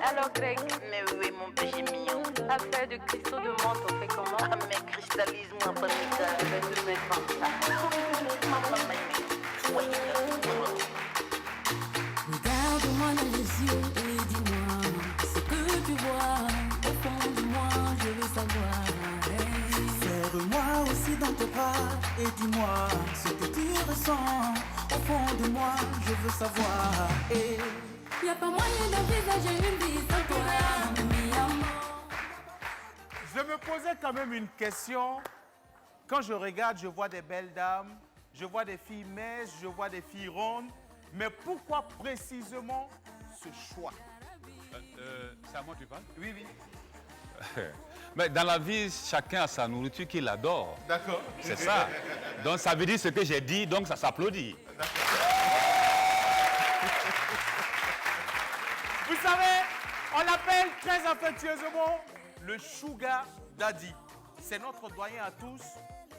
Alors Greg, Mais oui, mon péché mignon. affaire de cristaux de menthe, on fait comment? Ah, mais cristallise-moi, Pamika. Je vais tout mettre en place. Regarde-moi dans les yeux et dis-moi ce que tu vois. Au fond de moi, je veux savoir. Serre-moi aussi dans tes bras et dis-moi ce que tu ressens. Au fond de moi, je veux savoir. Y'a pas moyen d'envisager une vie sans toi, mi amour. Je me posais quand même une question. Quand je regarde, je vois des belles dames, je vois des filles minces, je vois des filles rondes. Mais pourquoi précisément ce choix? C'est à moi que tu parles? Oui, oui. Mais dans la vie, chacun a sa nourriture qu'il adore. D'accord. C'est ça. Donc ça veut dire ce que j'ai dit, donc ça s'applaudit. Vous savez, on l'appelle très affectueusement le Sugar Daddy. C'est notre doyen à tous.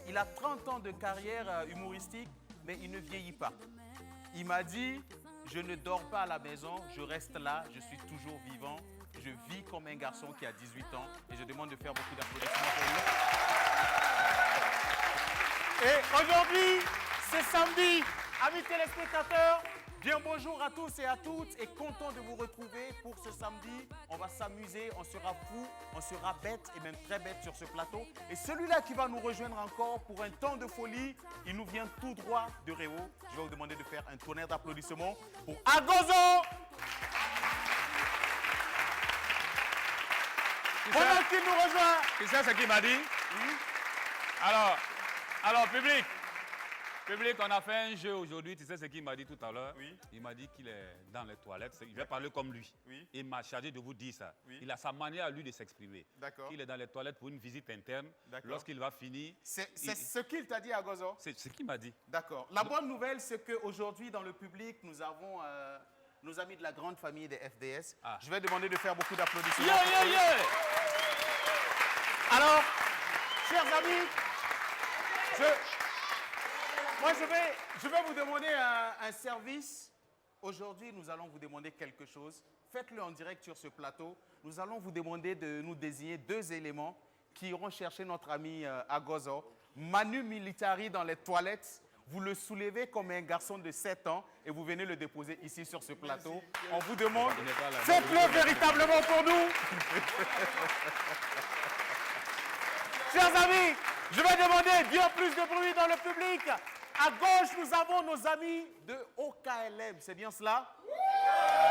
Il a 30 ans de carrière humoristique, mais il ne vieillit pas. Il m'a dit, je ne dors pas à la maison, je reste là, je suis toujours vivant. Je vis comme un garçon qui a 18 ans et je demande de faire beaucoup d'applaudissements pour lui. Et aujourd'hui, c'est samedi. Amis téléspectateurs, bien bonjour à tous et à toutes et content de vous retrouver pour ce samedi. On va s'amuser, on sera fou, on sera bête et même très bête sur ce plateau. Et celui-là qui va nous rejoindre encore pour un temps de folie, il nous vient tout droit de Réau. Je vais vous demander de faire un tonnerre d'applaudissements pour Agozo. Pendant qu'il nous rejoint. Tu sais ce qu'il m'a dit? Alors, public, on a fait un jeu aujourd'hui. Tu sais ce qu'il m'a dit tout à l'heure? Oui. Il m'a dit qu'il est dans les toilettes. Je vais parler comme lui. Oui. Il m'a chargé de vous dire ça. Oui. Il a sa manière à lui de s'exprimer. D'accord. Il est dans les toilettes pour une visite interne. D'accord. Lorsqu'il va finir... C'est ce qu'il t'a dit, Agozo? C'est ce qu'il m'a dit. D'accord. La bonne nouvelle, c'est qu'aujourd'hui, dans le public, nous avons nos amis de la grande famille des FDS. Ah. Je vais demander de faire beaucoup d'applaudissements. Yeah, yeah, yeah! Alors, chers amis, je vais vous demander un service. Aujourd'hui, nous allons vous demander quelque chose. Faites-le en direct sur ce plateau. Nous allons vous demander de nous désigner 2 éléments qui iront chercher notre ami Agozo. Manu Militari dans les toilettes. Vous le soulevez comme un garçon de 7 ans et vous venez le déposer ici sur ce plateau. On vous demande, faites-le véritablement pour nous. Chers amis, je vais demander bien plus de bruit dans le public. À gauche, nous avons nos amis de OKLM. C'est bien cela?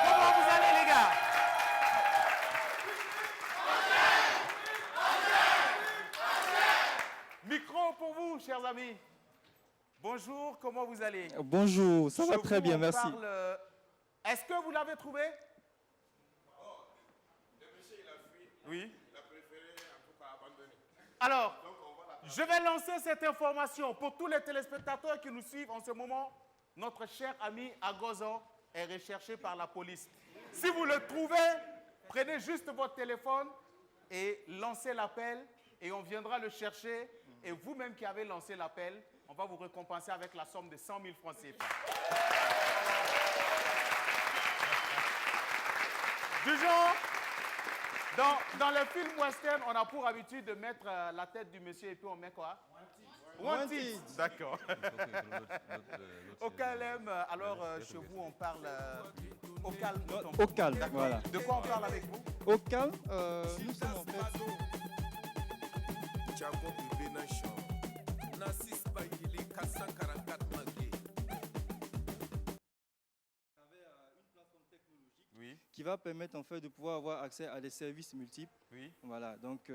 Comment vous allez, les gars? Micro pour vous, chers amis. Bonjour, comment vous allez? Bonjour, ça va Chez très vous, bien, on merci. parle, est-ce que vous l'avez trouvé? Oui. Alors, je vais lancer cette information pour tous les téléspectateurs qui nous suivent en ce moment. Notre cher ami Agozo est recherché par la police. Si vous le trouvez, prenez juste votre téléphone et lancez l'appel et on viendra le chercher. Et vous-même qui avez lancé l'appel, on va vous récompenser avec la somme de 100 000 francs CFA. Du genre, dans les films western, on a pour habitude de mettre la tête du monsieur et puis on met quoi? Wanted. D'accord. Au calme, alors chez vous on parle au calme. Au calme, voilà. De quoi on parle avec vous? Au calme, nous sommes en fait... Oui. qui va permettre en fait de pouvoir avoir accès à des services multiples. Oui. Voilà, donc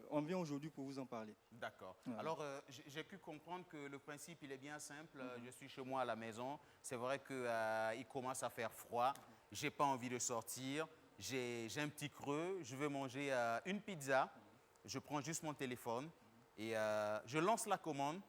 on vient aujourd'hui pour vous en parler. D'accord. Voilà. Alors, j'ai pu comprendre que le principe, il est bien simple. Je suis chez moi à la maison. C'est vrai qu'il commence à faire froid. Je n'ai pas envie de sortir. J'ai un petit creux. Je veux manger une pizza. Je prends juste mon téléphone et je lance la commande.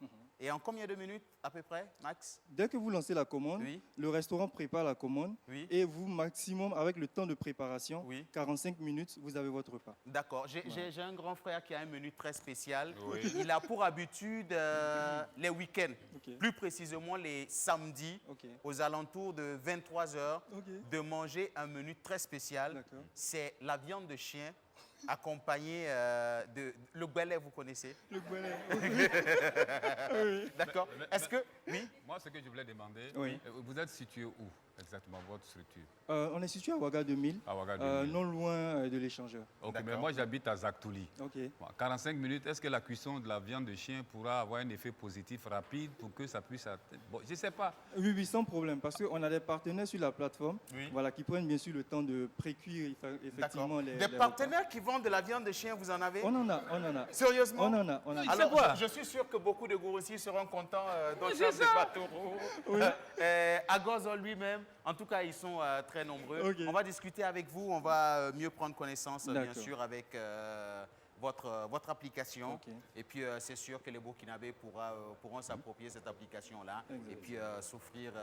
Et en combien de minutes à peu près, max? Dès que vous lancez la commande, Oui. le restaurant prépare la commande Oui. et vous, maximum, avec le temps de préparation, Oui. 45 minutes, vous avez votre repas. D'accord. J'ai un grand frère qui a un menu très spécial. Oui. Il a pour habitude les week-ends, Ok. plus précisément les samedis, Ok. aux alentours de 23 h, Ok. de manger un menu très spécial. D'accord. C'est la viande de chien accompagnée de... Le gbelet, vous connaissez? Le goualet. D'accord. Est-ce que... Oui. Moi, ce que je voulais demander, Oui. Vous êtes situé où exactement, votre structure? On est situé à Ouaga 2000, À Ouaga 2000. non loin de l'échangeur. Ok, mais D'accord. moi j'habite à Zaktouli. Ok. Bon, 45 minutes, est-ce que la cuisson de la viande de chien pourra avoir un effet positif rapide pour que ça puisse... Bon, je ne sais pas. Oui, oui, sans problème, parce qu'on a des partenaires sur la plateforme Oui. voilà, qui prennent bien sûr le temps de précuire D'accord. effectivement les Des repas. partenaires qui vendent de la viande de chien, vous en avez? On en a. Sérieusement? On en a. Alors, quoi? je suis sûr que beaucoup de Gourossis seront contents dans le c'est chef de ça. bateau. Agozo lui-même, en tout cas, ils sont très nombreux. Ok. On va discuter avec vous, on va mieux prendre connaissance, bien D'accord. sûr, avec votre application. Ok. Et puis, c'est sûr que les Burkinabés pourront s'approprier cette application-là Exact. et puis souffrir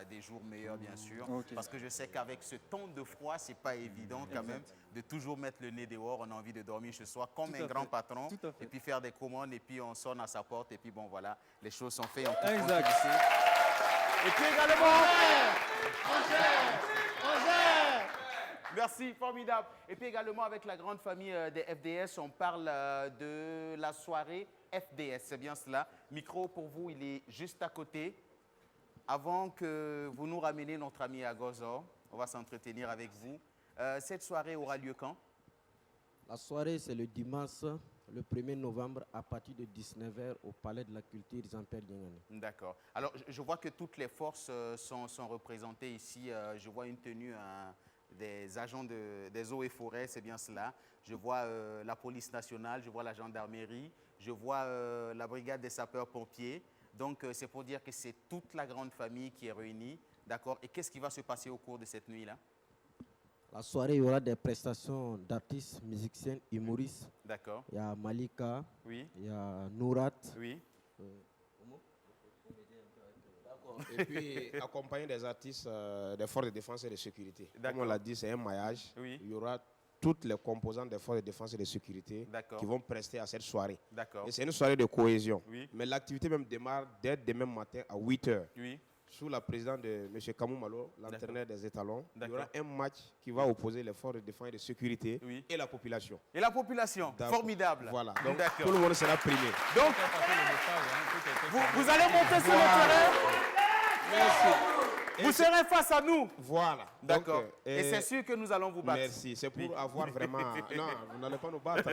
des jours meilleurs, bien sûr. Ok. Parce que je sais qu'avec ce temps de froid, c'est pas évident quand même de toujours mettre le nez dehors. On a envie de dormir chez soi comme Tout un à grand fait. patron. Tout à fait. Et puis faire des commandes et puis on sonne à sa porte et puis bon voilà, les choses sont faites en toute Exact. tranquillité. Et puis également... Merci, formidable. Et puis également avec la grande famille des FDS, on parle de la soirée FDS, c'est bien cela. Micro pour vous, il est juste à côté. Avant que vous nous rameniez notre ami Agozo, on va s'entretenir avec vous. Cette soirée aura lieu quand? La soirée, c'est le dimanche, le 1er novembre, à partir de 19 h au Palais de la Culture Jean-Pierre Diengane. D'accord. Alors, je vois que toutes les forces sont représentées ici. Je vois une tenue des agents des eaux et forêts, c'est bien cela. Je vois la police nationale, je vois la gendarmerie, je vois la brigade des sapeurs-pompiers. Donc, c'est pour dire que c'est toute la grande famille qui est réunie. D'accord. Et qu'est-ce qui va se passer au cours de cette nuit-là? La soirée, il y aura des prestations d'artistes, musiciens, humoristes. D'accord. Il y a Malika, Oui. il y a Nourat. Oui. Et puis accompagner des artistes des forces de défense et de sécurité. Comme D'accord. on l'a dit, c'est un maillage. Oui. Il y aura toutes les composantes des forces de défense et de sécurité D'accord. qui vont prester à cette soirée. D'accord. Et c'est une soirée de cohésion. Oui. Mais l'activité même démarre dès demain matin à 8 h. Oui. Sous la présidence de M. Kamou Malo, l'entraîneur des étalons. Il y D'accord. aura un match qui va opposer les forces de défense et de sécurité Oui. et la population. Et la population, D'accord. formidable. Voilà. Donc D'accord. tout le monde sera primé. Donc, vous allez monter sur le terrain. Merci. Vous serez face à nous. Voilà. D'accord. Donc, Et c'est sûr que nous allons vous battre. Merci. C'est pour Oui. avoir vraiment... Non, vous n'allez pas nous battre.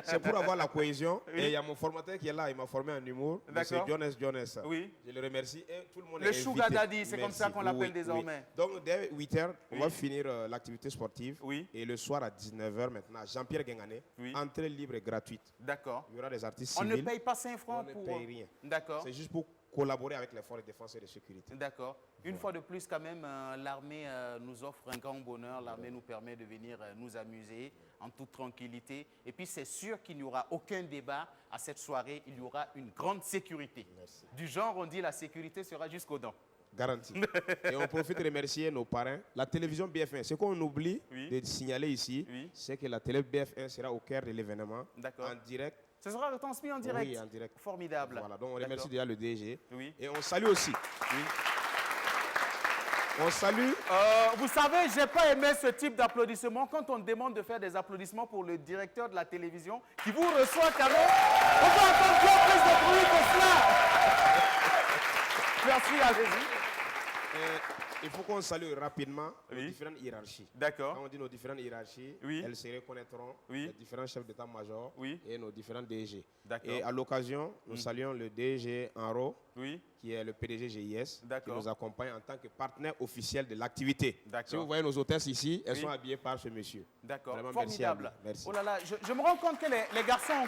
C'est pour avoir la cohésion. Oui. Et il y a mon formateur qui est là. Il m'a formé en humour. D'accord. M. Jones. Oui. Je le remercie. Et tout le monde Le est Sugar invité. Daddy, c'est comme ça Merci. qu'on l'appelle Oui, désormais. oui. Donc, dès 8 h, on Oui. va finir l'activité sportive. Oui. Et le soir à 19 h maintenant, Jean-Pierre Guingané, Oui. entrée libre et gratuite. D'accord. Il y aura des artistes On ne civils. paye pas 5 francs On ne pour... paye rien. D'accord. C'est juste pour collaborer avec les forces de défense et de sécurité. D'accord. Une fois de plus, quand même, l'armée nous offre un grand bonheur. L'armée nous permet de venir nous amuser en toute tranquillité. Et puis, c'est sûr qu'il n'y aura aucun débat à cette soirée. Il y aura une grande sécurité. Merci. Du genre, on dit la sécurité sera jusqu'aux dents. Garanti. Et on profite de remercier nos parrains. La télévision BF1, ce qu'on oublie Oui. de signaler ici, Oui. c'est que la télé BF1 sera au cœur de l'événement, D'accord. en direct. Ce sera retransmis en direct. Oui, en direct. Formidable. Voilà, donc on D'accord. remercie déjà le DG. Oui. Et on salue aussi. On salue. Vous savez, je n'ai pas aimé ce type d'applaudissement quand on demande de faire des applaudissements pour le directeur de la télévision qui vous reçoit quand même. On peut entendre bien plus de bruit que cela. Merci, allez-y. Il faut qu'on salue rapidement nos Oui. différentes hiérarchies. D'accord. Quand on dit nos différentes hiérarchies, Oui. elles se reconnaîtront, Oui. les différents chefs d'état-major Oui. et nos différents DG. D'accord. Et à l'occasion, nous saluons le DG Enro, Oui. qui est le PDG GIS, qui D'accord. nous accompagne en tant que partenaire officiel de l'activité. D'accord. Si vous voyez nos hôtesses ici, elles Oui. sont habillées par ce monsieur. D'accord. Vraiment, merci à Formidable. lui. Merci. Oh là là, je me rends compte que les garçons ont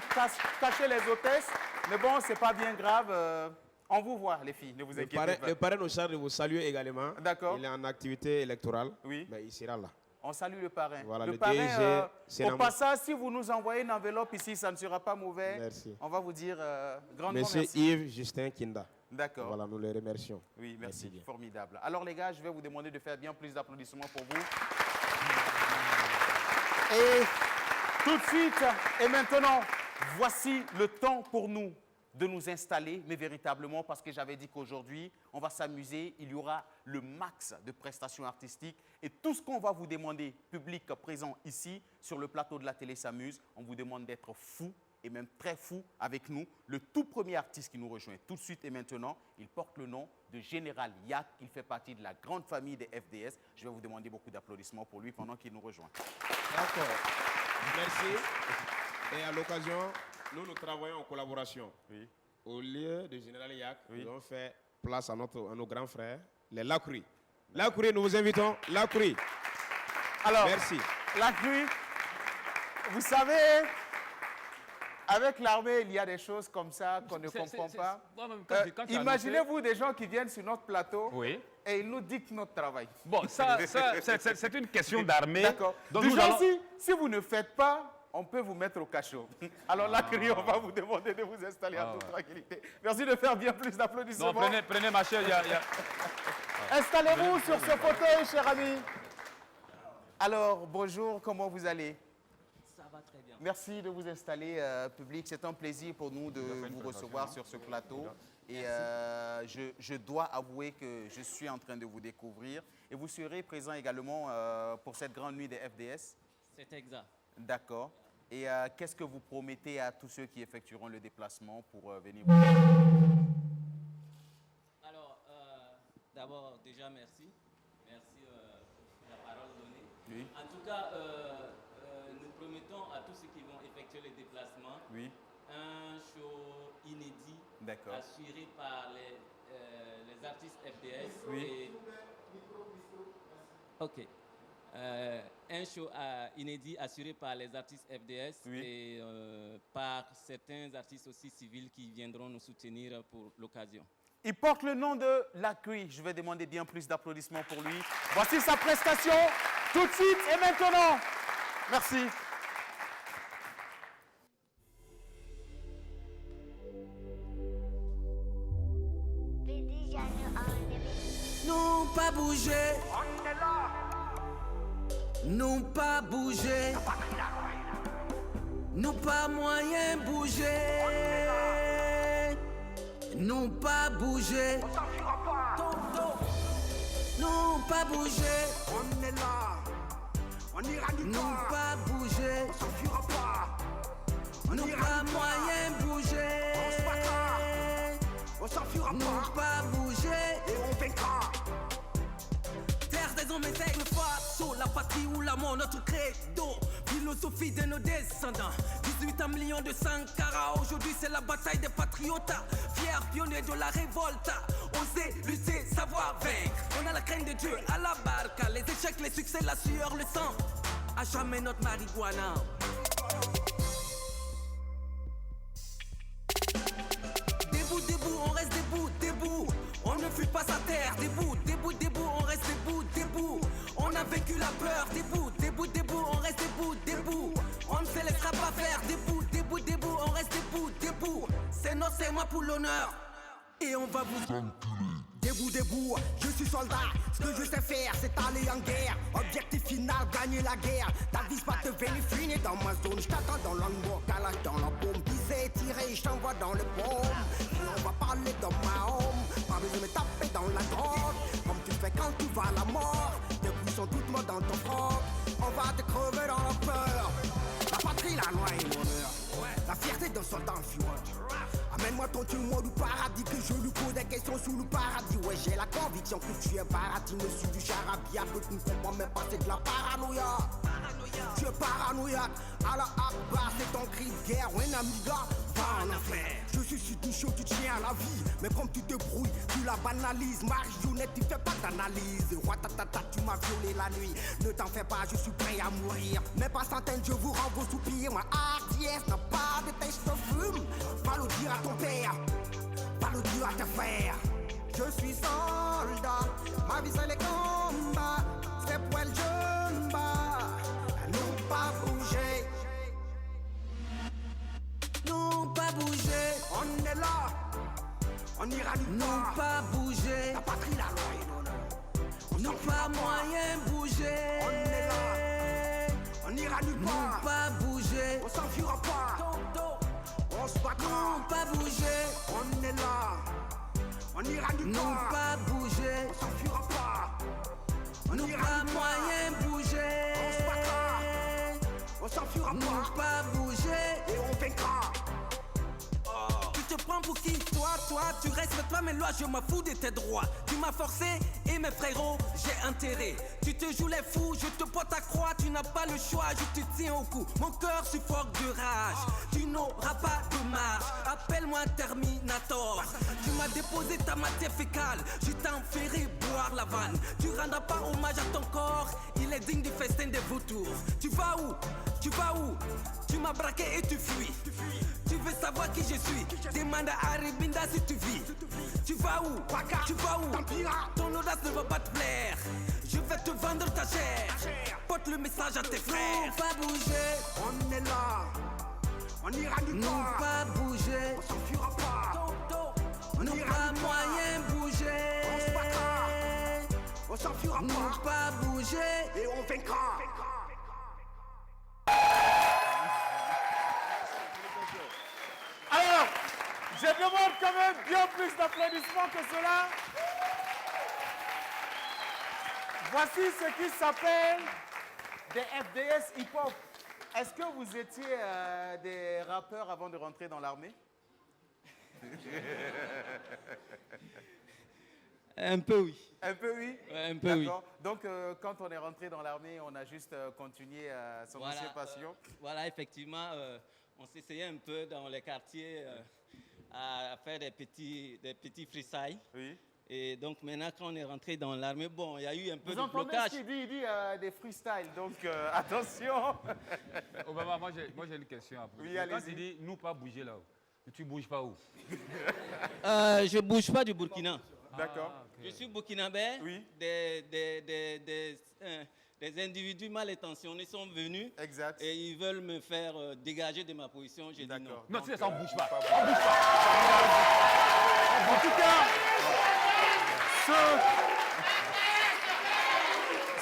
caché les hôtesses, mais bon, c'est pas bien grave. On vous voit, les filles, ne vous Le inquiétez pas. parrain nous charge de vous saluer également. D'accord. Il est en activité électorale, Oui. mais il sera là. On salue le parrain. Voilà, le le parrain, DG, c'est au la- passage, si vous nous envoyez une enveloppe ici, ça ne sera pas mauvais. Merci. On va vous dire grandement Monsieur merci. Yves Justin Kinda. D'accord. Voilà, nous les remercions. Oui, merci. bien. Formidable. Alors les gars, je vais vous demander de faire bien plus d'applaudissements pour vous. Et tout de suite, et maintenant, voici le temps pour nous de nous installer, mais véritablement parce que j'avais dit qu'aujourd'hui, on va s'amuser, il y aura le max de prestations artistiques et tout ce qu'on va vous demander, public présent ici, sur le plateau de la télé s'amuse, on vous demande d'être fou et même très fou avec nous. Le tout premier artiste qui nous rejoint tout de suite et maintenant, il porte le nom de Général Yak, il fait partie de la grande famille des FDS. Je vais vous demander beaucoup d'applaudissements pour lui pendant qu'il nous rejoint. D'accord. Merci. Et à l'occasion, nous travaillons en collaboration. Oui. Au lieu de Général Yak, Oui. nous avons fait place à nos grands frères, les Lakouri. Lakouri, nous vous invitons. Lakouri. Alors, Merci. la pluie, vous savez, avec l'armée, il y a des choses comme ça qu'on ne comprend pas. Moi-même, quand j'ai annoncé- Imaginez-vous des gens qui viennent sur notre plateau Oui. et ils nous dictent notre travail. Bon, ça c'est une question d'armée. D'accord. Donc Du nous genre, allons- si vous ne faites pas, on peut vous mettre au cachot. Alors là, on va vous demander de vous installer en toute tranquillité. Merci de faire bien plus d'applaudissements. Non, prenez ma chaise. Installez-vous sur ce fauteuil, cher ami. Alors, bonjour, comment vous allez? Ça va très bien. Merci de vous installer, public. C'est un plaisir pour nous de vous recevoir sur ce plateau. Et je dois avouer que je suis en train de vous découvrir. Et vous serez présent également pour cette grande nuit des FDS. C'est exact. D'accord. Et qu'est-ce que vous promettez à tous ceux qui effectueront le déplacement pour venir? Alors, d'abord, déjà, merci. Merci pour la parole donnée. Oui. En tout cas, nous promettons à tous ceux qui vont effectuer le déplacement Oui. un show inédit D'accord. assuré par les artistes FDS. Oui. Et... Ok. Un show inédit assuré par les artistes FDS Oui. et par certains artistes aussi civils qui viendront nous soutenir pour l'occasion. Il porte le nom de Lakouri. Je vais demander bien plus d'applaudissements pour lui. Voici sa prestation tout de suite et maintenant. Merci. Non pas bouger. Non pas bouger. Non pas moyen bouger. Non pas bouger. Non pas bouger. On est là. On ira non pas bouger. On s'enfuira pas. Non pas moyen bouger. On s'enfuira pas. Non pas bouger. Et on vaincra. Terre des hommes et aigles face la patrie ou la mort, notre credo. Philosophie de nos descendants. 18 millions de Sankara. Aujourd'hui c'est la bataille des patriotes. Fiers pionniers de la révolte. Oser, lutter, savoir vaincre. On a la crainte de Dieu à la barque. Les échecs, les succès, la sueur, le sang. À jamais notre marijuana. Debout, debout, on reste debout, debout. On ne fuit pas sa terre, debout, debout, debout, on reste debout, debout. On a vaincu la peur, debout, debout, debout, on reste debout, debout. On ne se laissera pas faire, debout, debout, debout, on reste debout, debout. C'est notre, c'est moi pour l'honneur. Et on va vous enculer. Debout, debout, je suis soldat. Ce que je sais faire, c'est aller en guerre. Objectif final, gagner la guerre. T'avises pas de venir finir dans ma zone. Je t'attends dans l'angle, calage dans la bombe. Visé, tiré, je t'envoie dans le paume. Et on va parler dans ma home. Pas besoin de me taper dans la drogue. Comme tu fais quand tu vas à la mort. Tes coups sont toutes morts dans ton froc. On va te crever dans la peur. La patrie, la loi et l'honneur. La fierté d'un soldat en fureur. Amène-moi ton tueur du paradis, que je lui pose des questions sous le paradis. Ouais, j'ai la conviction que tu es paradis, monsieur du charabia. Que tu ne comprends même pas, c'est de la paranoïa. Tu es paranoïaque, à la Akbar, c'est ton cri de guerre. Ouais, amiga, va en enfer. Je suis sur du show, tu tiens à la vie. Mais comme tu te brouilles, tu la banalises. Marionnette, tu fais pas d'analyse. Watatata, tu m'as violé la nuit. Ne t'en fais pas, je suis prêt à mourir. Mais pas centaines, je vous rends vos soupirs. Ma hardiesse n'a pas de tête, je te fume. Va le dire à ton père, va le dire à tes frères. Je suis soldat, ma vie c'est les combats. C'est pour elle je me bats. On n'ira nulle part. Nous pas bouger. La patrie, la loi et l'honneur. Nous pas moyen bouger. On est là. On n'ira nulle part. Nous pas bouger. On s'enfuira pas. On se battra. Nous pas bouger. On est là. On n'ira nulle part. Nous pas bouger. On s'enfuira pas. On n'ira moyen bouger. On se battra. On s'enfuira pas. Nous pas bouger. Et on vaincra. Tu te prends pour qui? Toi, tu respectes pas mes lois, je m'en fous de tes droits. Tu m'as forcé et mes frérots, j'ai intérêt. Tu te joues les fous, je te porte à croix, tu n'as pas le choix, je te tiens au cou. Mon cœur suffoque de rage, tu n'auras pas de marche. Appelle-moi Terminator. Tu m'as déposé ta matière fécale, je t'ai enferré boire la vanne. Tu rendras pas hommage à ton corps, il est digne du festin des vautours. Tu vas où? Tu vas où? Tu m'as braqué et tu fuis. Tu veux savoir qui je suis? Demande à Aribinda si tu vis. Tu vas où? Tu vas où? Ton audace ne va pas te plaire. Je vais te vendre ta chair. Porte le message à tes frères. Nous pas bouger. On est là. On ira nulle part. Nous pas bouger. On s'enfuira pas. Nous pas moyen bouger. On se battra. On s'enfuira pas. Nous pas bouger. Et on vaincra. Alors, je demande quand même bien plus d'applaudissements que cela. Voici ce qui s'appelle des FDS hip-hop. Est-ce que vous étiez des rappeurs avant de rentrer dans l'armée? Un peu oui. Un peu oui? Ouais, un peu oui. D'accord. Donc, quand on est rentré dans l'armée, on a juste continué son ancienne passion. Voilà, effectivement, on s'essayait un peu dans les quartiers à faire des petits freestyles. Oui. Et donc maintenant, quand on est rentré dans l'armée, bon, il y a eu un peu Vous de blocage. entendez ce qu'il dit? Il dit des freestyles, donc attention. Obama, moi j'ai une question à poser. Oui, Quand allez-y. tu dis nous pas bouger là-haut, tu bouges pas où? Je bouge pas du Burkina. D'accord. Je suis burkinabé. Oui. Des individus mal intentionnés sont venus. Exact. Et ils veulent me faire dégager de ma position. J'ai dit non. Non, tu sais, ça, on bouge pas. On bouge pas. En tout cas,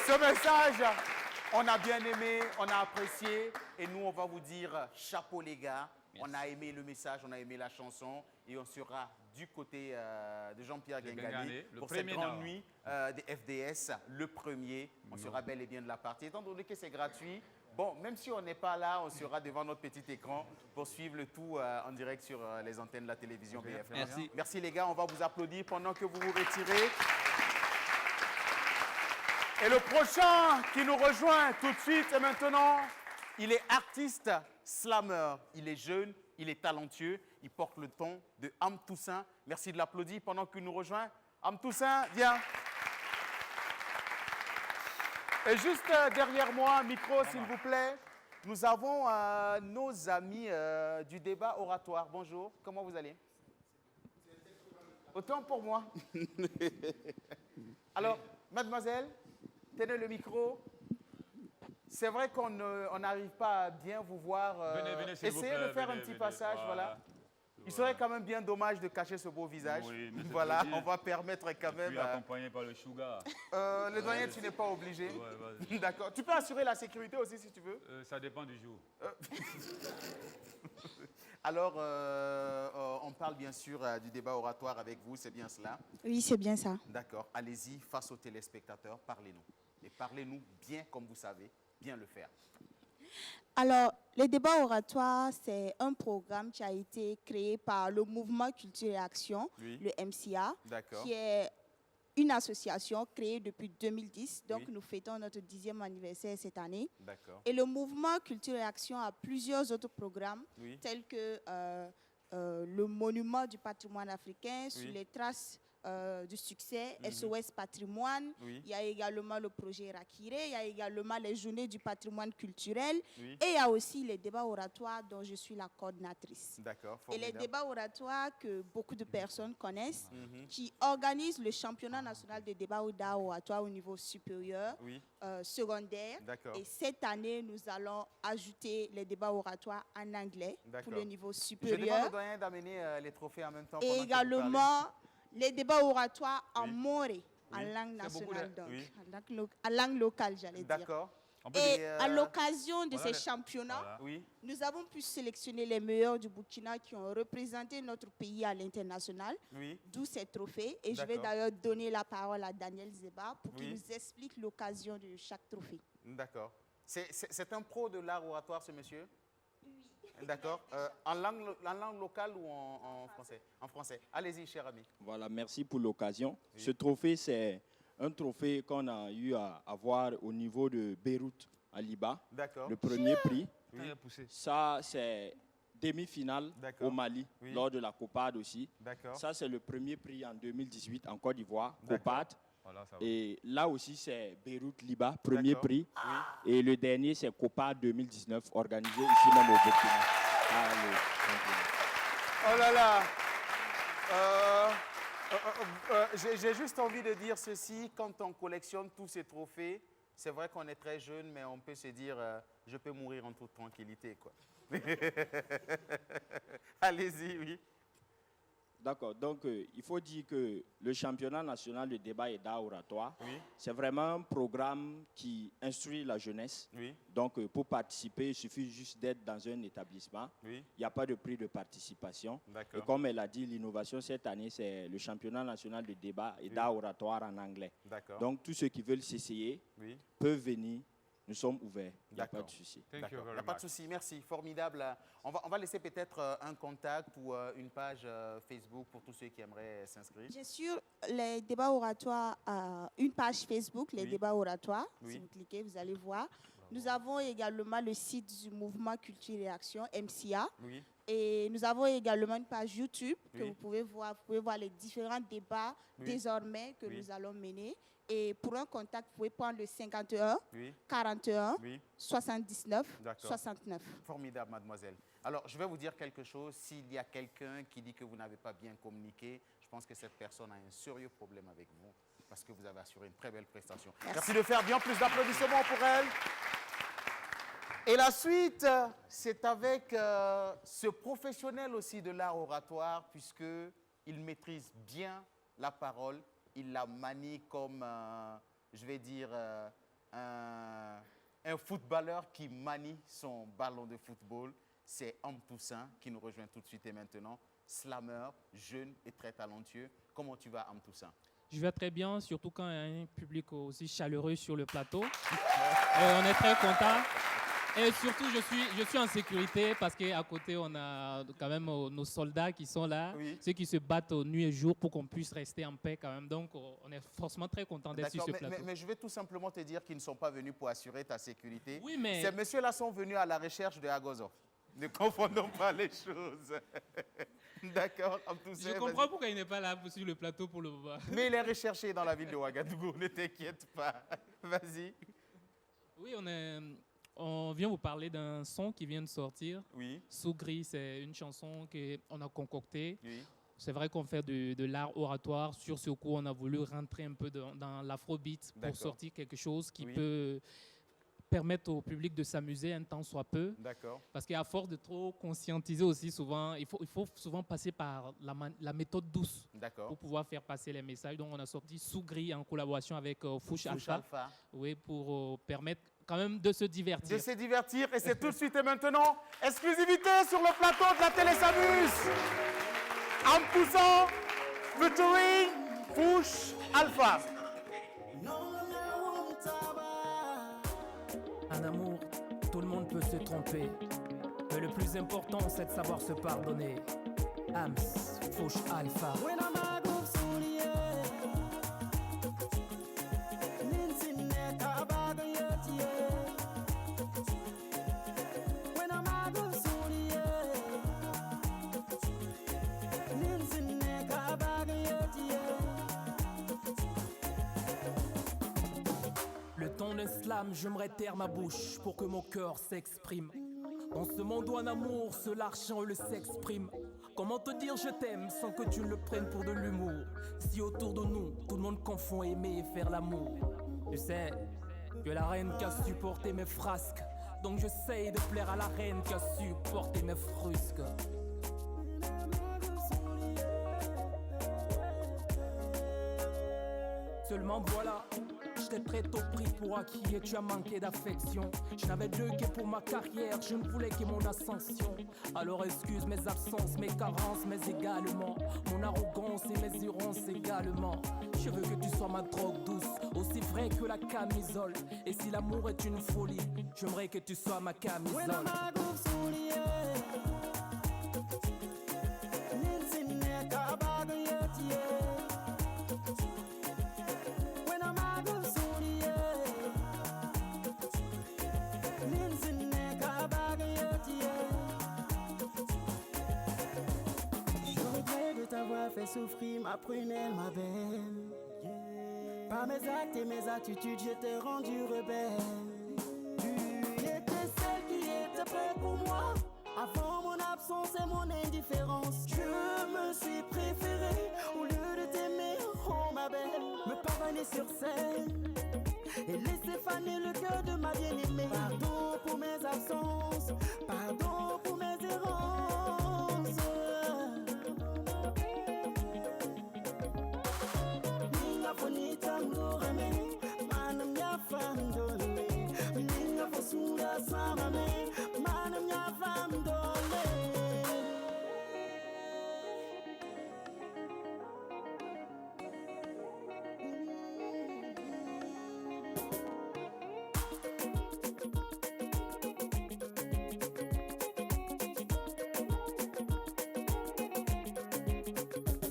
ce message, on a bien aimé, on a apprécié. Et nous, on va vous dire chapeau les gars. Merci. On a aimé le message, on a aimé la chanson. Et on sera du côté de Jean-Pierre Gengani pour cette grande nuit des FDS, le premier. On sera bel et bien de la partie. Étant donné que c'est gratuit, bon, même si on n'est pas là, on sera devant notre petit écran pour suivre le tout en direct sur les antennes de la télévision BFM. Merci. Merci les gars, on va vous applaudir pendant que vous vous retirez. Et le prochain qui nous rejoint tout de suite et maintenant, il est artiste slammer. Il est jeune, il est talentueux, il porte le ton de Am Toussaint. Merci de l'applaudir pendant qu'il nous rejoint. Am Toussaint, viens. Et juste derrière moi, micro s'il vous plaît, nous avons nos amis du débat oratoire. Bonjour, comment vous allez? Autant pour moi. Alors, mademoiselle, tenez le micro. C'est vrai qu'on n'arrive pas à bien vous voir. Venez, s'il vous essayez plaît, de faire un venez, petit venez. passage, voilà. Il serait quand même bien dommage de cacher ce beau visage. Oui, mais c'est voilà, obligé. on va permettre quand même. Puis accompagné par le sugar. Le doyen, tu n'es pas obligé. Ouais, vas-y. D'accord. Tu peux assurer la sécurité aussi si tu veux. Ça dépend du jour. Alors, on parle bien sûr du débat oratoire avec vous, c'est bien cela? Oui, c'est bien ça. D'accord. Allez-y, face aux téléspectateurs, parlez-nous. Et parlez-nous bien comme vous savez, bien le faire. Alors, le débat oratoire, c'est un programme qui a été créé par le Mouvement Culture et Action, Oui. le MCA, D'accord. qui est une association créée depuis 2010. Donc, Oui. nous fêtons notre 10e anniversaire cette année. D'accord. Et le Mouvement Culture et Action a plusieurs autres programmes, Oui. tels que le Monument du patrimoine africain, sur Oui. les traces du succès, SOS Patrimoine. Oui. Il y a également le projet Rakire, il y a également les journées du patrimoine culturel Oui. et il y a aussi les débats oratoires dont je suis la coordinatrice. D'accord, Et les formidable. débats oratoires que beaucoup de personnes connaissent, Mhm. qui organisent le championnat national des débats oratoires au niveau supérieur, Oui, secondaire. d'accord. Et cette année, nous allons ajouter les débats oratoires en anglais pour D'accord. le niveau Je demande supérieur. au doyen d'amener les trophées en même temps. Et pendant que vous parlez. également les débats oratoires en Oui. moré, en Oui. langue C'est beaucoup de- nationale, donc, oui. en langue locale, j'allais dire. D'accord. Et à l'occasion de voilà ces les- championnats, Voilà. Oui, nous avons pu sélectionner les meilleurs du Burkina qui ont représenté notre pays à l'international, oui. d'où ces trophées. Et je vais D'accord. d'ailleurs donner la parole à Daniel Zeba pour qu'il Oui. nous explique l'occasion de chaque trophée. D'accord. C'est un pro de l'art oratoire, ce monsieur? Oui. D'accord. En langue locale ou en français? En français. Allez-y, cher ami. Voilà, merci pour l'occasion. Oui. Ce trophée, c'est un trophée qu'on a eu à avoir au niveau de Beyrouth, à Liba. D'accord. Le premier prix. Putain, il a poussé. Ça, c'est demi-finale D'accord. au Mali, Oui. lors de la COPAD aussi. D'accord. Ça, c'est le premier prix en 2018 en Côte d'Ivoire, D'accord. COPAD. Voilà, ça va. Et là aussi, c'est Beyrouth-Liba, premier D'accord. prix. Oui. Et le dernier, c'est COPAD 2019, organisé ici même au Burkina. par le championnat. Oh là là. J'ai juste envie de dire ceci, quand on collectionne tous ces trophées, c'est vrai qu'on est très jeune, mais on peut se dire, je peux mourir en toute tranquillité, quoi. Allez-y, oui. D'accord, donc il faut dire que le championnat national de débat et d'art oratoire, Oui. c'est vraiment un programme qui instruit la jeunesse. Oui. Donc pour participer, il suffit juste d'être dans un établissement. Oui. Il n'y a pas de prix de participation. D'accord. Et comme elle a dit, l'innovation cette année, c'est le championnat national de débat et d'art oratoire en anglais. D'accord. Donc tous ceux qui veulent s'essayer Oui. peuvent venir. Nous sommes ouverts. Il n'y a pas D'accord. de souci. Thank you D'accord. Il very n'y a pas de much. souci, merci, formidable. On va laisser peut-être un contact ou une page Facebook pour tous ceux qui aimeraient s'inscrire. Bien sûr, les débats oratoires, une page Facebook, les Oui. débats oratoires. Oui. Si vous cliquez, vous allez voir. Nous avons également le site du mouvement Culture et Action, MCA. Oui. Et nous avons également une page YouTube que Oui. vous pouvez voir. Vous pouvez voir les différents débats Oui. désormais que Oui. nous allons mener. Et pour un contact, vous pouvez prendre le 51 Oui. 41 Oui. 79 D'accord. 69. Formidable, mademoiselle. Alors, je vais vous dire quelque chose. S'il y a quelqu'un qui dit que vous n'avez pas bien communiqué, je pense que cette personne a un sérieux problème avec vous parce que vous avez assuré une très belle prestation. Merci de faire bien plus d'applaudissements pour elle. Et la suite, c'est avec ce professionnel aussi de l'art oratoire, puisqu'il maîtrise bien la parole, il la manie comme, je vais dire, un footballeur qui manie son ballon de football. C'est Am Toussaint qui nous rejoint tout de suite et maintenant. Slammer, jeune et très talentueux. Comment tu vas, Am Toussaint? Je vais très bien, surtout quand il y a un public aussi chaleureux sur le plateau. On est très content. Et surtout, je suis en sécurité parce qu'à côté, on a quand même nos soldats qui sont là, Oui. ceux qui se battent nuit et jour pour qu'on puisse rester en paix quand même. Donc, on est forcément très content d'être sur ce D'accord, plateau. mais je vais tout simplement te dire qu'ils ne sont pas venus pour assurer ta sécurité. Oui, mais- Ces messieurs-là sont venus à la recherche de Agozo. Ne confondons pas les choses. D'accord, Am Toussaint, Je comprends pourquoi il n'est pas là sur le plateau pour le voir. mais il est recherché dans la ville de Ouagadougou, ne t'inquiète pas. Vas-y. Oui, on vient vous parler d'un son qui vient de sortir. Oui. Sous gris, c'est une chanson qu'on a concoctée. Oui. C'est vrai qu'on fait de l'art oratoire. Sur ce coup, on a voulu rentrer un peu dans l'afrobeat pour D'accord. sortir quelque chose qui Oui. peut permettre au public de s'amuser un temps soit peu. D'accord. Parce qu'à force de trop conscientiser aussi souvent, il faut souvent passer par la méthode douce D'accord. pour pouvoir faire passer les messages. Donc on a sorti Sous gris en collaboration avec Fouche Fouche Alpha. Alpha. Oui, pour permettre quand même de se divertir. De se divertir et c'est tout de suite et maintenant. Exclusivité sur le plateau de la télé s'amuse. Am Toussaint, featuring Fouche Alpha. En amour, tout le monde peut se tromper. Mais le plus important, c'est de savoir se pardonner. Ams, Fouche Alpha. Yeah. l'âme, j'aimerais taire ma bouche pour que mon cœur s'exprime. Dans ce monde où un amour, seul l'argent et le sexe prime. Comment te dire je t'aime sans que tu ne le prennes pour de l'humour? Si autour de nous, tout le monde confond aimer et faire l'amour. Tu sais, que la reine qui a supporté mes frasques. Donc j'essaye de plaire à la reine qui a supporté mes frusques. Seulement voilà, je t'ai très tôt pris pour acquis et tu as manqué d'affection. Je n'avais Dieu que pour ma carrière, je ne voulais que mon ascension. Alors excuse mes absences, mes carences, mais également mon arrogance et mes errances également. Je veux que tu sois ma drogue douce, aussi vrai que la camisole. Et si l'amour est une folie, j'aimerais que tu sois ma camisole. Fait souffrir ma prunelle, ma belle. Par mes actes et mes attitudes, je t'ai rendu rebelle. Tu étais celle qui était prête pour moi. Avant mon absence et mon indifférence, je me suis préférée au lieu de t'aimer, oh ma belle. Me pardonner sur scène et laisser faner le cœur de ma bien-aimée. Pardon pour mes absences, pardon pour mes errances. Bonita ngorame, manam ya fandole. Ninga fosura samame, manam ya fandole.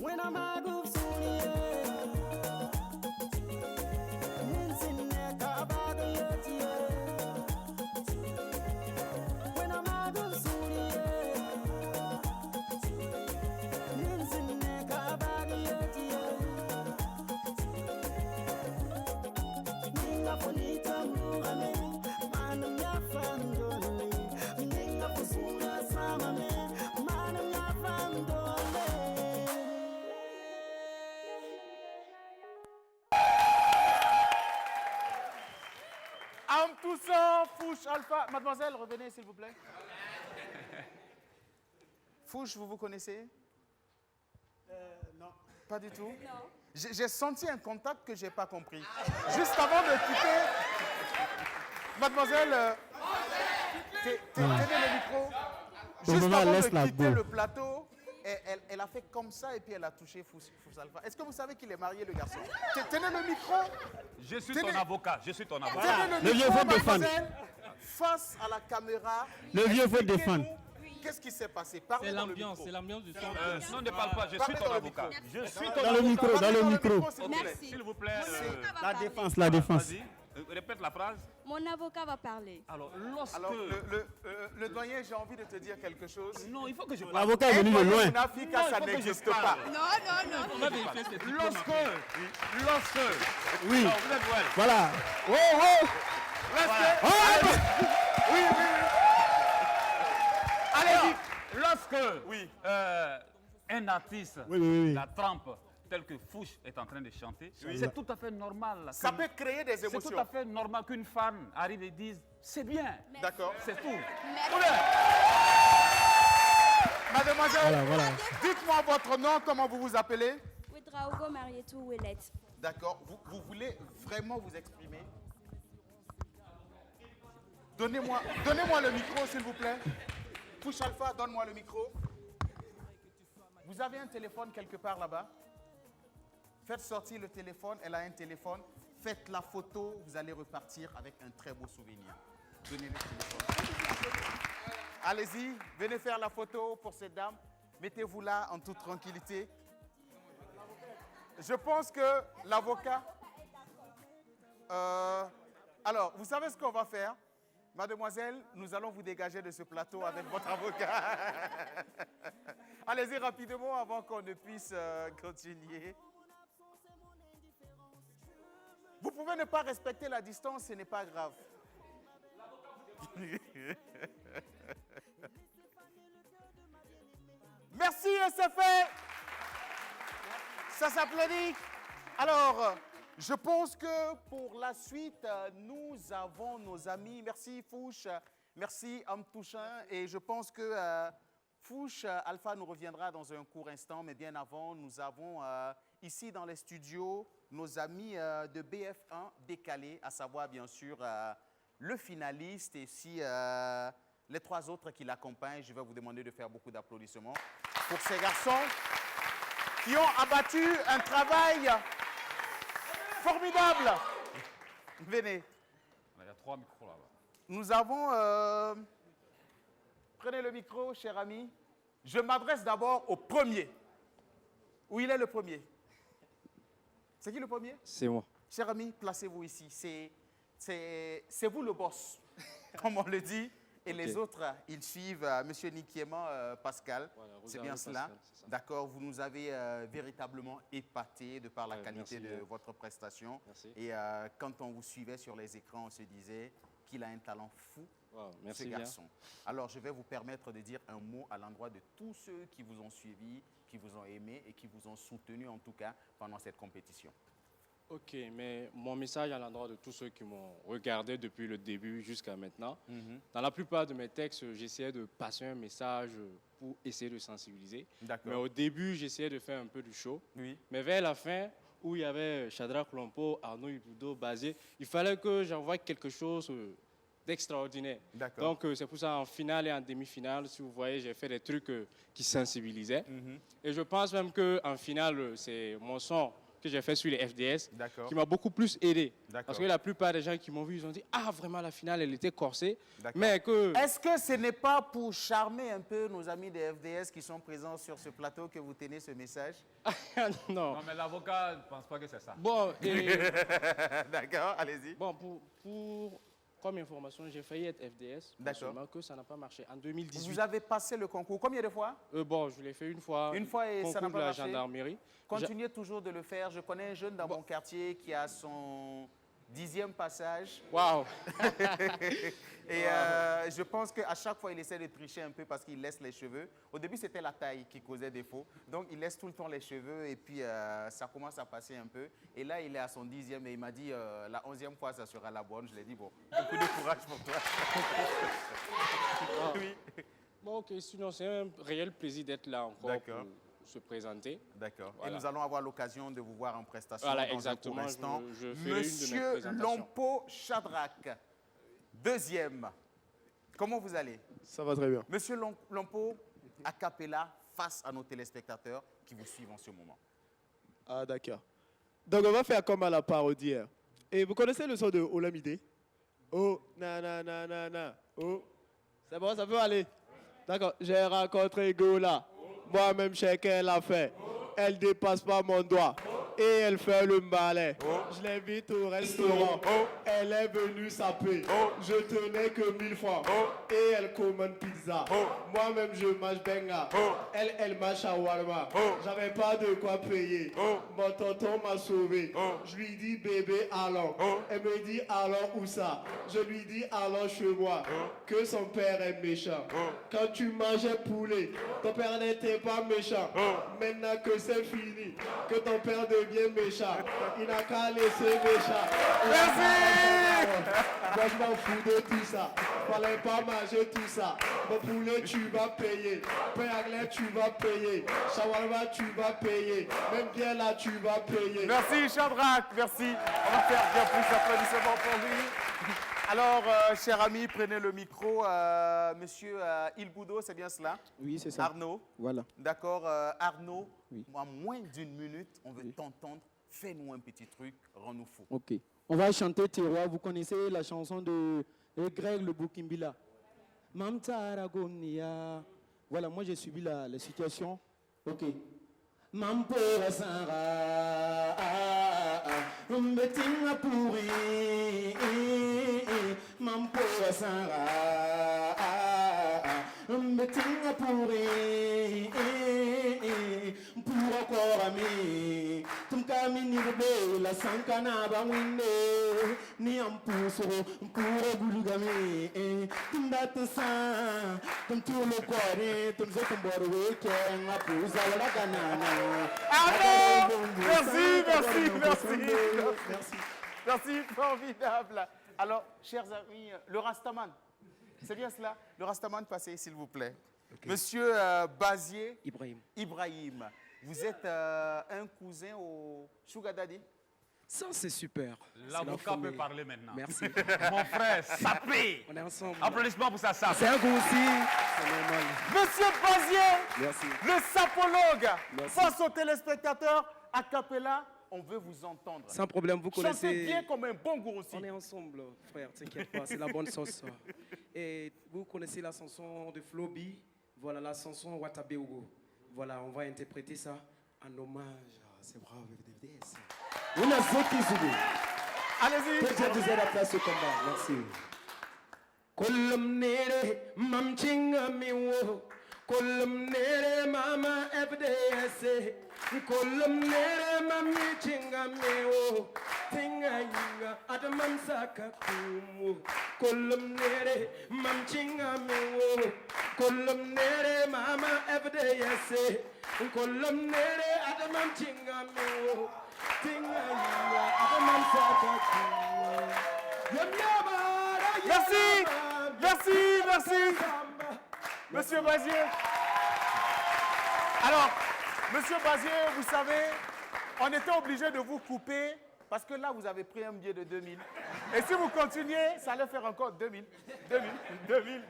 When I'm a goof En toussant, Fouche Alpha. Mademoiselle, revenez s'il vous plaît. Fouche, vous connaissez? Non. Pas du tout? Non. J'ai senti un contact que je n'ai pas compris. Juste avant de quitter, mademoiselle, tenez le micro. Juste avant de quitter le plateau, elle a fait comme ça et puis elle a touché Fouche Alpha. Est-ce que vous savez qu'il est marié, le garçon? Tenez le micro. Je suis ton avocat, je suis ton avocat. Tenez le micro, mademoiselle, face à la caméra. Le vieux veut défendre. Qu'est-ce qui s'est passé? Parlez dans le micro. C'est l'ambiance du son. Non, ne parle pas, je suis ton avocat. Je suis ton Dans le micro, dans le micro. S'il vous plaît. La défense, la défense. Répète la phrase. Mon avocat va parler. Alors, lorsque... Alors, le doyen, j'ai envie de te dire quelque chose. Non, il faut que je parle. L'avocat est venu de loin. Africa, ça n'existe pas. Non. Lorsque... Oui. Non, vous êtes ouais. Voilà. Oh. Oui. Allez-y. Lorsque un artiste, la trempe, tel que Fouche est en train de chanter, c'est tout à fait normal. Ça peut créer des émotions. C'est tout à fait normal qu'une femme arrive et dise « c'est bien ». D'accord. C'est tout. Mademoiselle, dites-moi votre nom, comment vous vous appelez? Ouedraogo Marietou Ouellette. D'accord. Vous voulez vraiment vous exprimer? Donnez-moi le micro, s'il vous plaît. Fouche Alpha, donne-moi le micro. Vous avez un téléphone quelque part là-bas? Faites sortir le téléphone, elle a un téléphone. Faites la photo, vous allez repartir avec un très beau souvenir. Donnez le téléphone. Allez-y, venez faire la photo pour cette dame. Mettez-vous là en toute tranquillité. Je pense que l'avocat... alors, vous savez ce qu'on va faire? Mademoiselle, nous allons vous dégager de ce plateau avec votre avocat. Allez-y rapidement avant qu'on ne puisse continuer. Vous pouvez ne pas respecter la distance, ce n'est pas grave. Merci, SFA. Ça s'applaudit. Alors, je pense que pour la suite, nous avons nos amis. Merci Fouche, merci Amtouchin. Et je pense que Fouche Alpha nous reviendra dans un court instant. Mais bien avant, nous avons ici dans les studios nos amis de BF1 décalés, à savoir bien sûr le finaliste et si les 3 autres qui l'accompagnent. Je vais vous demander de faire beaucoup d'applaudissements pour ces garçons qui ont abattu un travail formidable. Venez. Il y a 3 micros là-bas. Nous avons... Prenez le micro, cher ami. Je m'adresse d'abord au premier. Où il est le premier? C'est qui le premier? C'est moi. Cher ami, placez-vous ici. C'est vous le boss, comme on le dit. Et les autres, ils suivent M. Nikiema Pascal. Voilà, c'est bien cela. D'accord, vous nous avez véritablement épaté de par la qualité de votre prestation. Merci. Et quand on vous suivait sur les écrans, on se disait qu'il a un talent fou, ce garçon. Bien. Alors, je vais vous permettre de dire un mot à l'endroit de tous ceux qui vous ont suivi, qui vous ont aimé et qui vous ont soutenu, en tout cas, pendant cette compétition. Ok, mais mon message à l'endroit de tous ceux qui m'ont regardé depuis le début jusqu'à maintenant, dans la plupart de mes textes, j'essayais de passer un message pour essayer de sensibiliser. Mais au début, j'essayais de faire un peu du show. Oui. Mais vers la fin, où il y avait Shadrach Lompo, Arnaud Ilboudo, Basé, il fallait que j'envoie quelque chose d'extraordinaire. Donc, c'est pour ça, en finale et en demi-finale, si vous voyez, j'ai fait des trucs qui sensibilisaient. Et je pense même qu'en finale, c'est mon son que j'ai fait sur les FDS, qui m'a beaucoup plus aidé. Parce que la plupart des gens qui m'ont vu, ils ont dit « Ah, vraiment, la finale, elle était corsée. » Mais que... Est-ce que ce n'est pas pour charmer un peu nos amis des FDS qui sont présents sur ce plateau que vous tenez ce message? Non. Non, mais l'avocat ne pense pas que c'est ça. Bon, d'accord, allez-y. Bon, comme information, j'ai failli être FDS, seulement que ça n'a pas marché. En 2018... Vous avez passé le concours combien de fois? Bon, je l'ai fait une fois. Une fois et ça n'a pas marché? Gendarmerie. Continuez toujours de le faire. Je connais un jeune dans mon quartier qui a son 10e passage. Waouh! Et je pense qu'à chaque fois, il essaie de tricher un peu parce qu'il laisse les cheveux. Au début, c'était la taille qui causait défaut. Donc, il laisse tout le temps les cheveux et puis ça commence à passer un peu. Et là, il est à son 10e et il m'a dit la 11e fois, ça sera la bonne. Je lui ai dit, bon, beaucoup de courage pour toi. Oui. Bon, ok, sinon, c'est un réel plaisir d'être là encore pour se présenter. D'accord. Voilà. Et nous allons avoir l'occasion de vous voir en prestation voilà, dans un court instant. Je ferai Monsieur Lompo Shadrach, 2e. Comment vous allez? Ça va très bien. Monsieur Lompo, a cappella, face à nos téléspectateurs qui vous suivent en ce moment. Ah, d'accord. Donc, on va faire comme à la parodie. Et vous connaissez le son de Olamide? Oh, na, na, na, na, na. Oh. C'est bon, ça peut aller. D'accord. J'ai rencontré Gola. Moi-même, je sais qu'elle a fait. Elle dépasse pas mon doigt. Et elle fait le balai. Je l'invite au restaurant. Elle est venue saper. Je tenais que 1000 francs. Et elle commande pizza. Moi-même, je mange benga. Elle mange shawarma. J'avais pas de quoi payer. Mon tonton m'a sauvé. Je lui dis bébé, allons. Elle me dit allons où ça? Je lui dis allons chez moi. Que son père est méchant. Quand tu mangeais poulet, ton père n'était pas méchant. Maintenant que c'est fini, que ton père devient méchant, il n'a qu'à laisser méchant. Merci. Moi je m'en fous de tout ça. Fallait pas manger tout ça. Mon poulet tu vas payer. Pain anglais tu vas payer. Shawarma tu vas payer. Même bien là tu vas payer. Merci Shadrach, merci. On va faire bien plus d'applaudissements pour lui. Alors, cher ami, prenez le micro. Monsieur Ilboudo, c'est bien cela? Oui, c'est ça. Arnaud? Voilà. D'accord. Arnaud, en moins d'une minute, on veut t'entendre. Fais-nous un petit truc, rends-nous fou. Ok. On va chanter Terroir. Vous connaissez la chanson de Greg le Boukimbila? Mamtara Gomnia. Voilà, moi j'ai subi la situation. Ok. Mampora Sara. Mbetinga Puri. Mampora Sara. Mbetinga Puri. Pura Korami. Sanka minirbe la sanka na bangwinde ni ampuso mpuro gulugame tumba tusa tum tulo kore tum zo tum borwe ke ngapuza wala ganana. Ah non! Merci, formidable. Alors, chers amis, le Rastaman, c'est bien cela? Le Rastaman, passez s'il vous plaît. Okay. Monsieur Bazier Ibrahim, vous êtes un cousin au Sugar Daddy? Ça, c'est super. L'avocat peut parler maintenant. Merci. Mon frère, sapé. On est ensemble. Applaudissements pour sa sape. C'est un coup aussi. C'est normal. Monsieur Bazier, merci. Le sapologue, face aux téléspectateurs, a cappella, on veut vous entendre. Sans problème, vous connaissez. Chantez bien comme un bon goût aussi. On est ensemble, frère, t'inquiète pas, c'est la bonne sauce. Et vous connaissez la chanson de Floby, voilà la chanson Watabeogo. Voilà, on va interpréter ça en hommage. C'est bravo, DVDS. On a Zeki Zoubou. Allez-y. Peut-être vous avez la place au combat. Merci. Kolum nere mam chinga miwo. Kolum nere mama FDS. Kolum nere mami chinga miwo. Tinga yinga adamam saka kumu. Kolum nere mam chinga miwo. Kolum nere mama FDS. Kolum nere adamam chinga miwo. Merci, merci, merci. Monsieur Bazier. Alors, Monsieur Bazier, vous savez, on était obligé de vous couper parce que là, vous avez pris un billet de 2000. Et si vous continuez, ça allait faire encore 2000, 2000,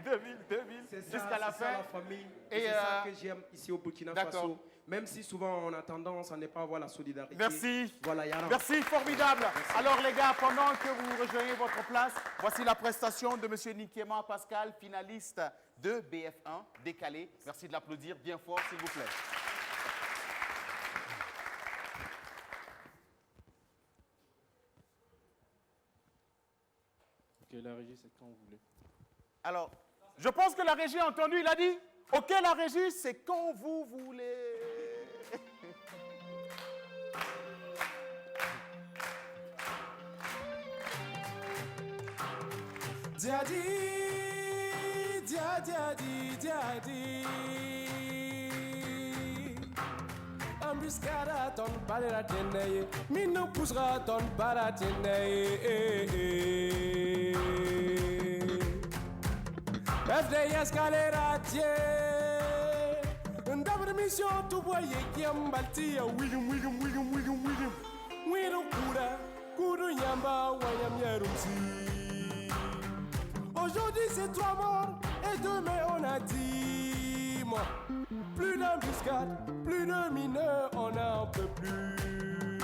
jusqu'à la fin. C'est ça la famille. Et c'est ça que j'aime ici au Burkina Faso. Même si souvent on a tendance à ne pas avoir la solidarité. Merci. Voilà, merci, formidable. Merci. Alors les gars, pendant que vous rejoignez votre place, voici la prestation de M. Nikema Pascal, finaliste de BF1 décalé. Merci de l'applaudir bien fort, s'il vous plaît. Ok, la régie, c'est quand vous voulez. Alors, je pense que la régie a entendu, il a dit « Ok, la régie, c'est quand vous voulez. » Daddy, daddy, daddy. Embuscade ton baratene, mino poussera ton baratene. FDS Galeratier, d'après mission, tu voyais qui embaltia, William. William Kuru Yamba, Wayam Yarumsi. Aujourd'hui c'est 3 morts et demain on a 10 morts. Plus d'embuscades, plus de mineurs, on n'en peut plus.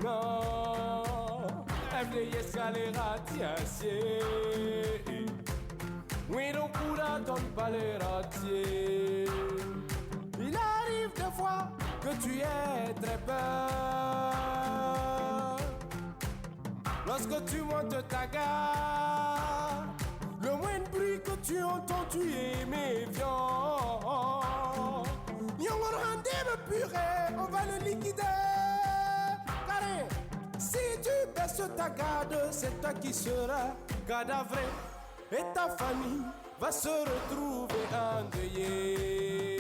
Non, FDS Galeratier. Oui, donc Kura donne pas les ratiers. Il arrive des fois que tu aies très peur. Lorsque tu montes ta gare, le moindre bruit que tu entends, tu es méfiant. Y'en rendez-vous purée, on va le liquider. Carré, si tu baisses ta garde, c'est toi qui seras cadavré. Et ta famille va se retrouver endeuillée.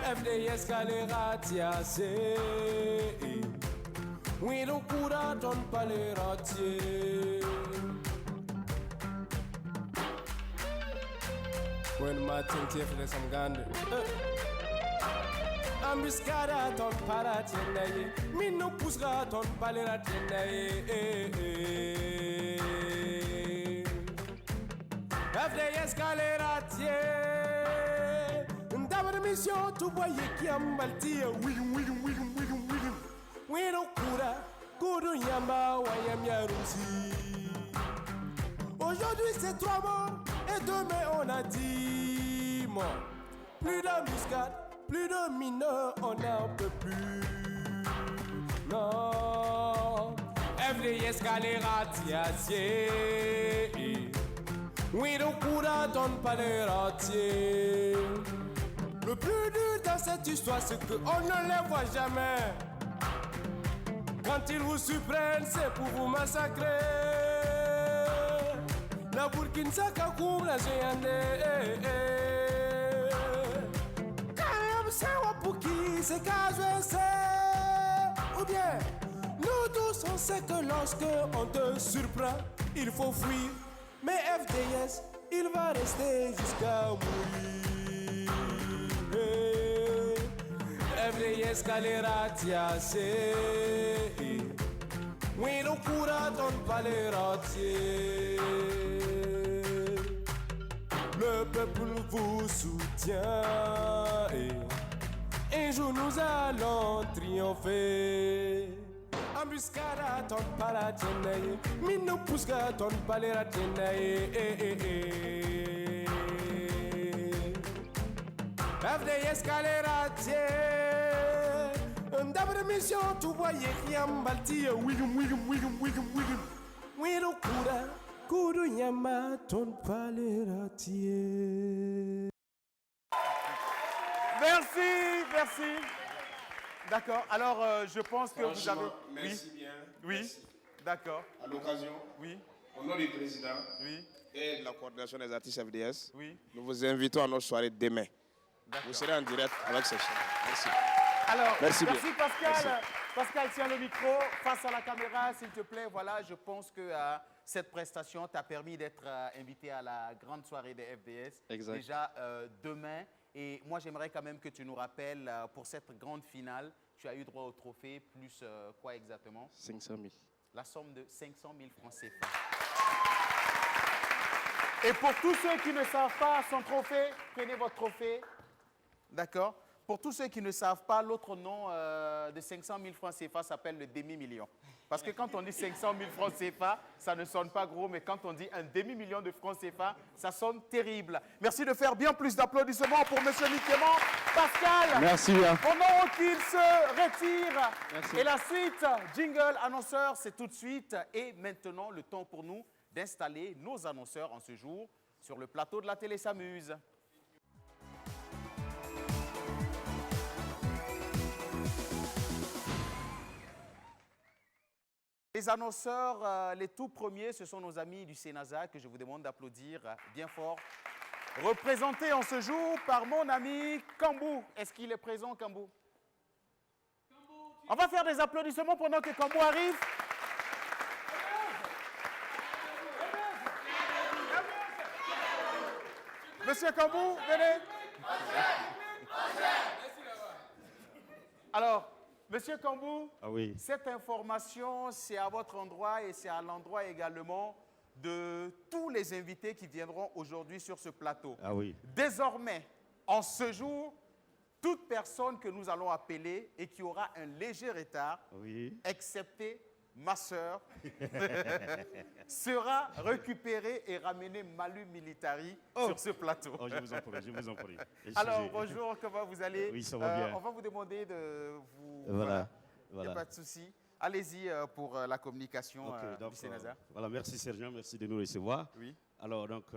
FDS Galeratier. Oui, le Kura donne pas les ratiers. When Martin Tief les Samgande. Embuscada ton paratienaye. Mino poussera ton paleratiennaye. FDS Galeratier. D'abord mission, tu voyais qui a malti. William. Wino Kuru Yamba, Wayam Yarumsi. Aujourd'hui c'est 3 morts et demain on a 10 morts. Plus d'embuscades, plus de mineurs, on n'en peut plus. Non, FDS Galeratier. Oui, donc Kura donne pas les ratiers. Le plus dur dans cette histoire, c'est qu'on ne les voit jamais. Quand ils vous surprennent, c'est pour vous massacrer. La Burkina Faso, la géante. Quand c'est pour qui c'est qu'à jouer, ou bien nous tous on sait que lorsque on te surprend, il faut fuir. Mais FDS, il va rester jusqu'à mourir. FDS galera tiase. Oui, le courant donne pas les ratiers. Le peuple vous soutient. Et un jour nous allons triompher. Embuscada, ton pas la tienne. Mino pusca, ton pas les ratiens. FDS galera tiase. D'après mission, tu voyais rien balti. Wigum, wigum, wigum, wigum, wigum. Wigum, kura, kuru yama, ton palera tie. Merci, merci. D'accord. Alors, je pense que vous avez. Merci bien. Oui. Merci. D'accord. À l'occasion, oui. Au nom du président et de la coordination des artistes FDS, nous vous invitons à notre soirée demain. Vous serez en direct avec ces chaînes. Merci. Alors, merci Pascal. Merci. Pascal, tiens le micro face à la caméra, s'il te plaît. Voilà, je pense que cette prestation t'a permis d'être invité à la grande soirée des FDS. Exact. Déjà demain. Et moi, j'aimerais quand même que tu nous rappelles, pour cette grande finale, tu as eu droit au trophée, plus quoi exactement? 500 000. La somme de 500 000 francs CFA. Et pour tous ceux qui ne savent pas son trophée, prenez votre trophée. D'accord? Pour tous ceux qui ne savent pas, l'autre nom de 500 000 francs CFA s'appelle le demi-million. Parce que quand on dit 500 000 francs CFA, ça ne sonne pas gros, mais quand on dit un demi-million de francs CFA, ça sonne terrible. Merci de faire bien plus d'applaudissements pour M. Niquement. Pascal, merci bien. pendant qu'il se retire. Merci. Et la suite, jingle, annonceur, c'est tout de suite. Et maintenant, le temps pour nous d'installer nos annonceurs en ce jour sur le plateau de la télé s'amuse. Les annonceurs, les tout premiers, ce sont nos amis du Sénasa que je vous demande d'applaudir bien fort. Représenté en ce jour par mon ami Kambou. Est-ce qu'il est présent, Kambou? On va faire des applaudissements pendant que Kambou arrive. Monsieur Kambou, venez. Alors, Monsieur Kambou, cette information, c'est à votre endroit et c'est à l'endroit également de tous les invités qui viendront aujourd'hui sur ce plateau. Désormais, en ce jour, toute personne que nous allons appeler et qui aura un léger retard, excepté ma sœur, sera récupérée et ramenée Malu Militari sur ce plateau. Oh, je vous en prie, je vous en prie. Alors, bonjour, comment vous allez? Oui, ça va bien. On va vous demander de vous... Voilà. Il n'y a pas de souci. Allez-y pour la communication du Sénasa. Voilà, merci Sergent, merci de nous recevoir. Oui. Alors, donc,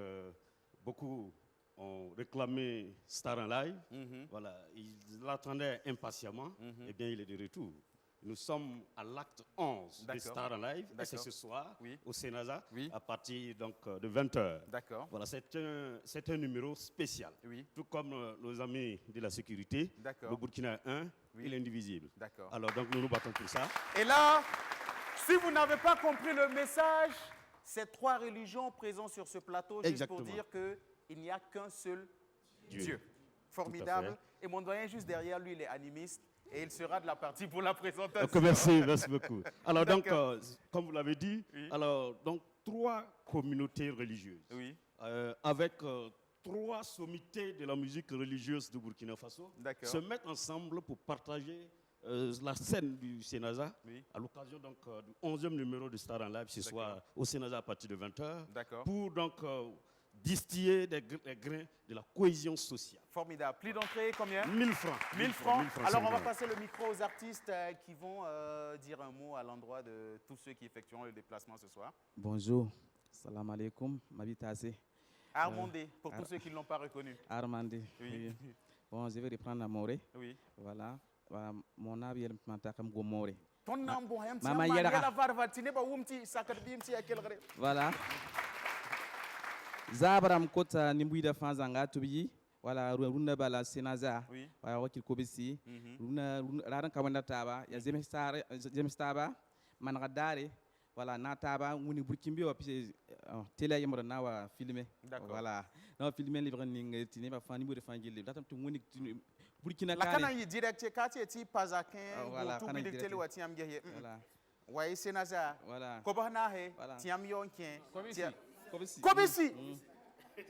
beaucoup ont réclamé Star en live. Voilà, ils l'attendaient impatiemment. Eh bien, il est de retour. Nous sommes à l'acte 11 de Star en live. Et c'est ce soir au Sénasa à partir donc, de 20h. D'accord. Voilà, c'est un numéro spécial. Tout comme nos amis de la sécurité, le Burkina 1 et l'Indivisible. D'accord. Alors donc nous nous battons pour ça. Et là, si vous n'avez pas compris le message, c'est trois religions présentes sur ce plateau, juste pour dire qu'il n'y a qu'un seul Dieu. Formidable. Et mon doyen juste derrière lui, il est animiste. Et il sera de la partie pour la présentation. Donc, merci beaucoup. Alors donc, comme vous l'avez dit, alors donc 3 communautés religieuses, avec 3 sommités de la musique religieuse du Burkina Faso, se mettent ensemble pour partager la scène du Sénasa à l'occasion donc du 11e numéro de Star en Live ce soir au Sénasa à partir de 20h, pour donc distiller des grains de la cohésion sociale. Formidable. Prix d'entrée, combien? 1000 francs. 1000 francs. Alors, on va passer le micro aux artistes qui vont dire un mot à l'endroit de tous ceux qui effectueront le déplacement ce soir. Bonjour. Salam alaikum. Mabitase. Armandé, pour tous ceux qui ne l'ont pas reconnu. Armandé. Oui. Bon, je vais reprendre à Moré. Oui. Voilà. Voilà. Mon âme, il m'a comme Moré. Ton nom, bon, hein, Maman tiens, Yera. la varva, tu n'es pas oumti, sakarbim, à quel ré. Voilà. Zabram kota nimbuida fanzanga tubi. Voilà, runa bala senaza. Oui. Voilà, wakil kobisi. Mhm. Runa raran kawanda taba. Ya James Taba. Manradare. Voilà, na taba nguni burkimbi wa puis télé yamara na wa filmer. D'accord. Voilà. Non filmer livre ning tini ba fani bude fangili. Datam tu nguni Burkina La Kane. kana yi direct kati eti pazakin Voilà, tout kana yi bilik direct. tele wati am gehe. Voilà. Waye senaza. Voilà. Ko ba na he Voilà. tiam yonkien. Kobisi. Kobisi. Kobisi.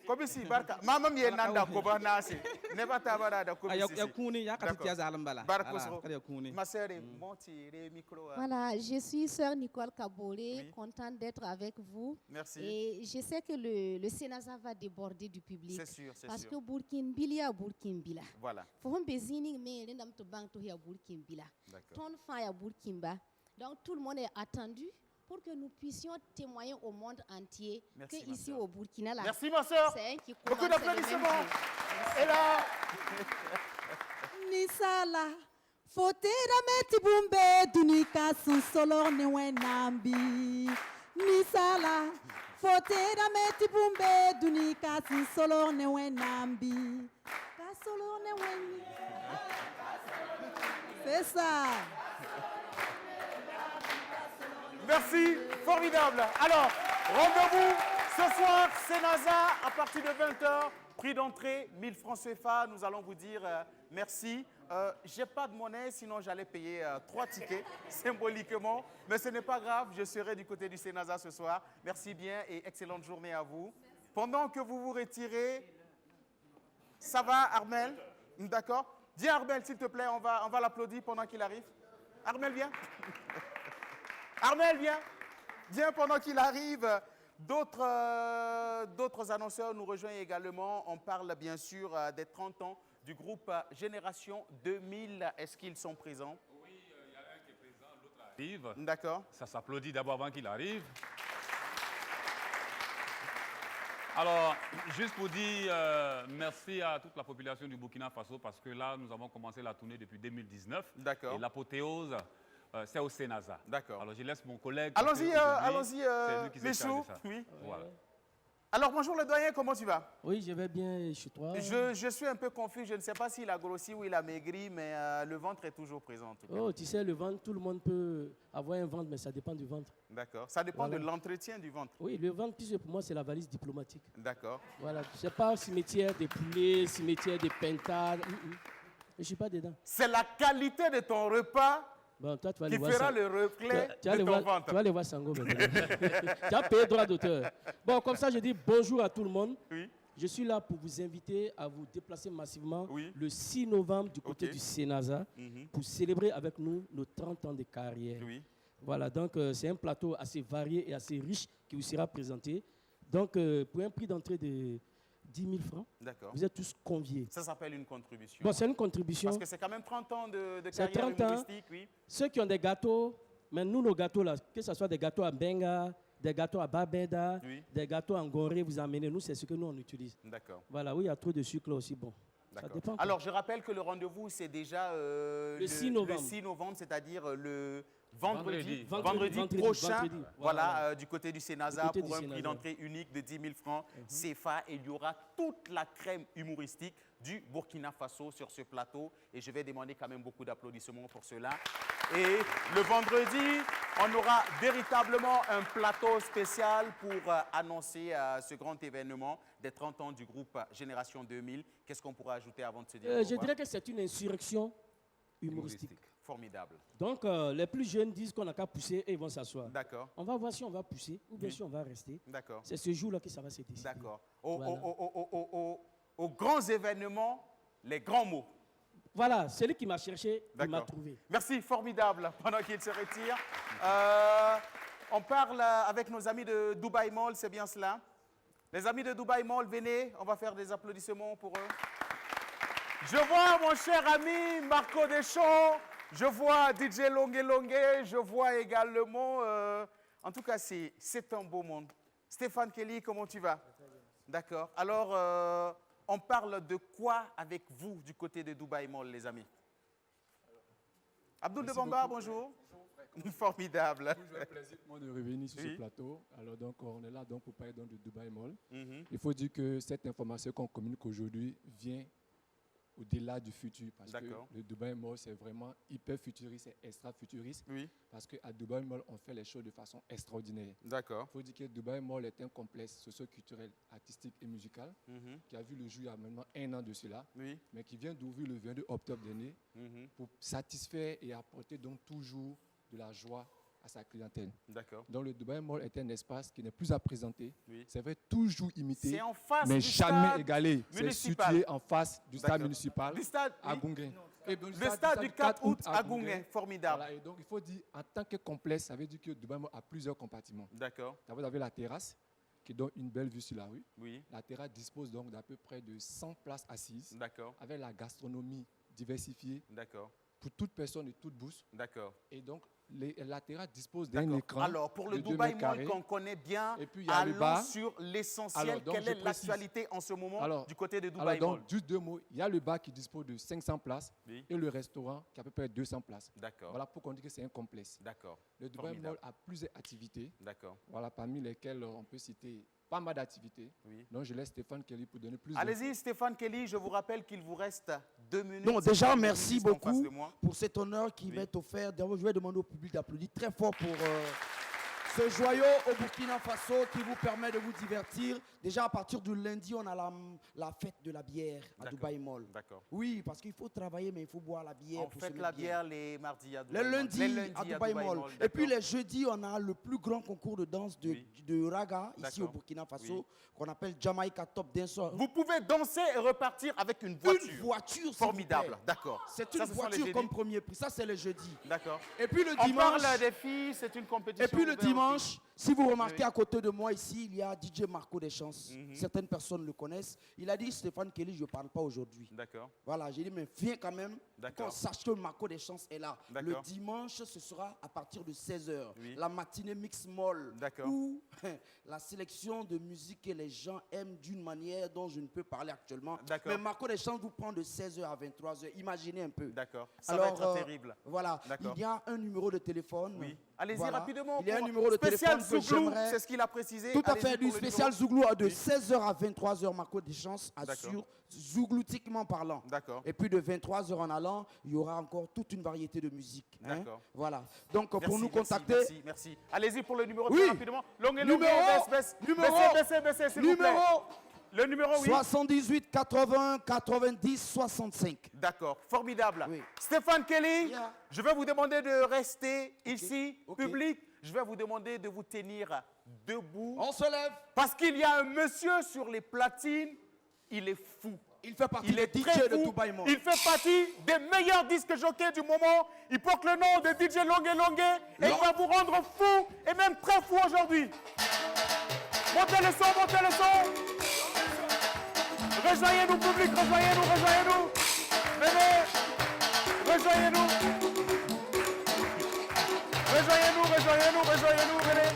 Kobisi barka. Mama mi nanda ko ba na se. Ne ba ta bara da kobisi. Ya kuni ya kati tia zalambala. Barka Voilà, so. kada ya kuni. Ma sœur monti le micro. Voilà, je suis sœur Nicole Kabolé, contente d'être avec vous. Merci. Et je sais que le Sénasa va déborder du public. C'est sûr, c'est Parce sûr. que Burkinbila, Burkinbila. Voilà. Faut un bezini mais les nam to bank to ya Burkinbila. D'accord. Ton fin ya Burkinba. Donc tout le monde est attendu pour que nous puissions témoigner au monde entier Merci, que ma ici sœur. au Burkina là. Merci ma sœur. C'est un qui Beaucoup commence d'applaudissements. le même jour. Et là. Nisala fotera meti bumbe dunika sunsolor ne wenambi. Nisala fotera meti bumbe dunika sunsolor ne wenambi. Kasolor ne weni. C'est ça. Merci, formidable. Alors, rendez-vous ce soir, Senaza, à partir de 20h. Prix d'entrée, 1000 francs CFA. Nous allons vous dire merci. J'ai pas de monnaie, sinon j'allais payer 3 tickets symboliquement. Mais ce n'est pas grave, je serai du côté du Senaza ce soir. Merci bien et excellente journée à vous. Pendant que vous vous retirez, ça va, Armel? D'accord? Viens, Armel, s'il te plaît, on va l'applaudir pendant qu'il arrive. Armel, viens. Armel, viens. Viens pendant qu'il arrive. D'autres annonceurs nous rejoignent également. On parle bien sûr des 30 ans du groupe Génération 2000. Est-ce qu'ils sont présents? Oui, il y a un qui est présent, l'autre arrive. D'accord. Ça s'applaudit d'abord avant qu'il arrive. Alors, juste pour dire merci à toute la population du Burkina Faso parce que là, nous avons commencé la tournée depuis 2019. D'accord. Et l'apothéose, c'est au Senaza. D'accord. Alors, je laisse mon collègue. Allons-y, c'est lui qui se charge Michou. de ça. Oui. Voilà. Alors, bonjour le doyen, comment tu vas? Oui, je vais bien, je suis toi. Je suis un peu confus, je ne sais pas s'il a grossi ou il a maigri, mais le ventre est toujours présent en tout cas. Oh, tu sais, le ventre, tout le monde peut avoir un ventre, mais ça dépend du ventre. D'accord. Ça dépend Voilà. de l'entretien du ventre. Oui, le ventre, puisque pour moi, c'est la valise diplomatique. D'accord. Voilà, je sais pas cimetière des poulets, cimetière des pentades. Je ne suis pas dedans. C'est la qualité de ton repas Bon, toi, tu vas qui aller voir fera ça. le reflet Tu vas de aller ton voir- ventre. Tu vas aller voir Sango maintenant. Tu as payé droit d'auteur. Bon, comme ça, je dis bonjour à tout le monde. Oui. Je suis là pour vous inviter à vous déplacer massivement le 6 novembre du côté Ok. du Senaza Mhm. pour célébrer avec nous nos 30 ans de carrière. Oui. Voilà, donc c'est un plateau assez varié et assez riche qui vous sera présenté. Donc, pour un prix d'entrée de 10 000 francs, D'accord. vous êtes tous conviés. Ça s'appelle une contribution. Bon, c'est une contribution. Parce que c'est quand même 30 ans de C'est carrière 30 ans. humoristique, oui. Ceux qui ont des gâteaux, mais nous, nos gâteaux, là, que ce soit des gâteaux à Benga, des gâteaux à Babeda, Oui. des gâteaux à Ngoré, vous amenez. Nous, c'est ce que nous, on utilise. D'accord. Voilà, oui, il y a trop de sucre là aussi. Bon, ça D'accord. dépend. quoi. Alors, je rappelle que le rendez-vous, c'est déjà Le 6 novembre. le 6 novembre, c'est-à-dire le vendredi Vendredi prochain. vendredi. Voilà, du côté du Senaza, Du côté pour du un prix Senaza. d'entrée unique de 10 000 francs CFA. Et il y aura toute la crème humoristique du Burkina Faso sur ce plateau. Et je vais demander quand même beaucoup d'applaudissements pour cela. Et le vendredi, on aura véritablement un plateau spécial pour annoncer ce grand événement des 30 ans du groupe Génération 2000. Qu'est-ce qu'on pourra ajouter avant de se dire au Je revoir? dirais que c'est une insurrection humoristique. Formidable. Donc, les plus jeunes disent qu'on n'a qu'à pousser et ils vont s'asseoir. D'accord. On va voir si on va pousser ou bien Oui. si on va rester. D'accord. C'est ce jour-là que ça va se décider. D'accord. Voilà. Aux grands événements, les grands mots. Voilà, celui qui m'a cherché, il m'a D'accord. trouvé. Merci, formidable. Pendant qu'il se retire, on parle avec nos amis de Dubai Mall, c'est bien cela? Les amis de Dubai Mall, venez, on va faire des applaudissements pour eux. Je vois mon cher ami Marco Deschamps, je vois DJ Longue Longue, je vois également... en tout cas, c'est un beau monde. Stéphane Kelly, comment tu vas? D'accord. Alors, on parle de quoi avec vous du côté de Dubaï Mall, les amis? Abdoul de Bamba, bonjour. Formidable. C'est toujours un plaisir pour moi de revenir sur ce plateau. Alors donc, on est là donc pour parler donc de Dubaï Mall. Il faut dire que cette information qu'on communique aujourd'hui vient au-delà du futur. Parce que le Dubaï Mall, c'est vraiment hyper futuriste, c'est extra futuriste. Parce qu'à Dubaï Mall, on fait les choses de façon extraordinaire. D'accord. Il faut dire que Dubaï Mall est un complexe socio-culturel, artistique et musical qui a vu le jour il y a maintenant 1 an de cela, mais qui vient d'ouvrir le 22 octobre dernier pour satisfaire et apporter donc toujours de la joie à sa clientèle. D'accord. Donc le Dubaï Mall est un espace qui n'est plus à présenter. C'est vrai, toujours imité, C'est en face mais du jamais stade égalé. C'est municipal. situé en face du stade D'accord. municipal Du stade, à oui. Gunguin. Et donc, Le stade du 4 août à Gunguin, formidable. Voilà, et donc il faut dire, en tant que complexe, ça veut dire que Dubaï Mall a plusieurs compartiments. D'accord. Vous avez la terrasse qui donne une belle vue sur la rue. Oui. La terrasse dispose donc d'à peu près de 100 places assises. D'accord. Avec la gastronomie diversifiée. D'accord. Pour toute personne et toute bouche. D'accord. Et donc, la terrasse dispose d'un D'accord. écran. Alors, pour le de 2 Dubaï mètres Mall carrés. qu'on connaît bien, Et puis, il y a le allons bar. sur l'essentiel. Alors, donc, Quelle je est précise. l'actualité en ce moment Alors, du côté de Dubaï alors, Mall? donc, juste 2 mots. Il y a le bar qui dispose de 500 places et le restaurant qui a à peu près 200 places. D'accord. Voilà pourquoi on dit que c'est un complexe. D'accord. Le Dubaï Formidable. Mall a plusieurs activités. D'accord. Voilà, parmi lesquelles on peut citer pas mal d'activités. Donc, je laisse Stéphane Kelly pour donner plus Allez-y, Stéphane Kelly, je vous rappelle qu'il vous reste 2 minutes. Non, déjà, C'est merci juste en face beaucoup de moi. pour cet honneur qui m'est offert. D'abord, je vais demander au public d'applaudir très fort pour ce joyau au Burkina Faso qui vous permet de vous divertir. Déjà, à partir du lundi, on a la fête de la bière à Dubaï Mall. D'accord. Oui, parce qu'il faut travailler, mais il faut boire la bière. On pour fait se la mettre bien. bière les mardis à Les Dubaï Mall. lundis à Dubaï Mall. Et puis les jeudis, on a le plus grand concours de danse de raga ici au Burkina Faso qu'on appelle Jamaica Top Dancer. Vous pouvez danser et repartir avec une voiture. Une voiture, s'il formidable. vous plaît. D'accord. C'est Ça, une ce sont les voiture jeudis. comme premier prix. Ça, c'est le jeudi. D'accord. Et puis le On dimanche. parle des filles, c'est une compétition. Et puis le ouverte dimanche, aussi. si vous remarquez à côté de moi ici, il y a DJ Marco Deschamps. Certaines personnes le connaissent. Il a dit, Stéphane Kelly, je ne parle pas aujourd'hui. D'accord. Voilà, j'ai dit, mais viens quand même, qu'on sache que Marco Deschamps est là. Le D'accord. dimanche, ce sera à partir de 16h. Oui. La matinée Mix Mall. D'accord. Où la sélection de musique que les gens aiment d'une manière dont je ne peux parler actuellement. D'accord. Mais Marco Deschamps vous prend de 16h à 23h. Imaginez un peu. D'accord. Ça va être terrible. Voilà. D'accord. Il y a un numéro de téléphone. Oui. Allez-y Voilà. rapidement. Il y a un pour- numéro de spécial téléphone que Zouglou, j'aimerais- c'est ce qu'il a précisé. Tout à Allez-y fait, pour du le spécial numéro. Zouglou de 16h à 23h, Marco Deschamps assure zougloutiquement parlant. D'accord. Et puis de 23h en allant, il y aura encore toute une variété de musique. hein. D'accord. Voilà. Donc pour Merci, nous merci, contacter. Merci, merci. Allez-y pour le numéro Oui. très rapidement. Longue et longue, Numéro, baisse, numéro, baissez, s'il vous plaît. numéro, Le numéro, oui. 78 80 90 65. D'accord, formidable. Stéphane Kelly, je vais vous demander de rester ici, public. Je vais vous demander de vous tenir debout. On se lève. Parce qu'il y a un monsieur sur les platines, il est fou. Il fait partie Il des est DJ très de fou. Dubaï Mall. Il fait partie des meilleurs disques jockeys du moment. Il porte le nom de DJ Longue et il va vous rendre fou et même très fou aujourd'hui. Montez le son, montez le son. Rejoignez-nous, public, rejoignez-nous, rejoignez-nous. Venez, rejoignez-nous. Rejoignez-nous, rejoignez-nous, rejoignez-nous, venez.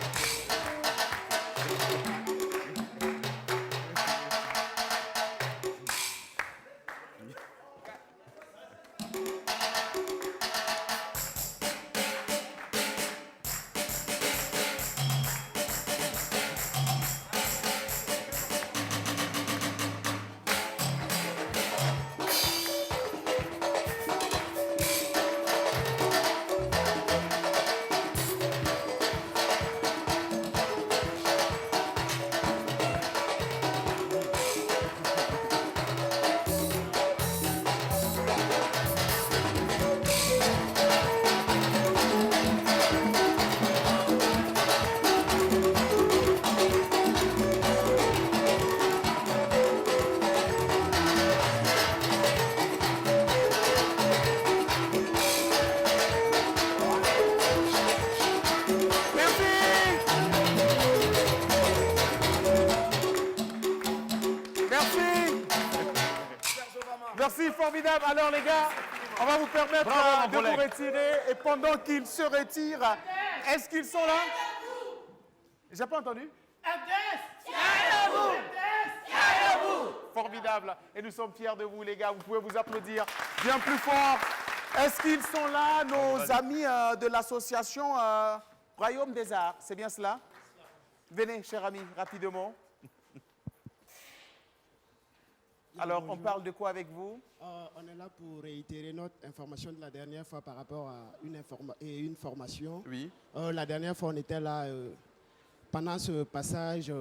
Merci, formidable. Alors les gars, on va vous permettre Bravo, de mon vous collègue. retirer. Et pendant qu'ils se retirent, est-ce qu'ils sont là? J'ai pas entendu. Formidable. formidable. Et nous sommes fiers de vous, les gars. Vous pouvez vous applaudir bien plus fort. Est-ce qu'ils sont là, nos amis de l'association Royaume des Arts? C'est bien cela? Venez, cher ami, rapidement. Alors, on parle de quoi avec vous? On est là pour réitérer notre information de la dernière fois par rapport à une formation. Oui. La dernière fois, on était là. Pendant ce passage,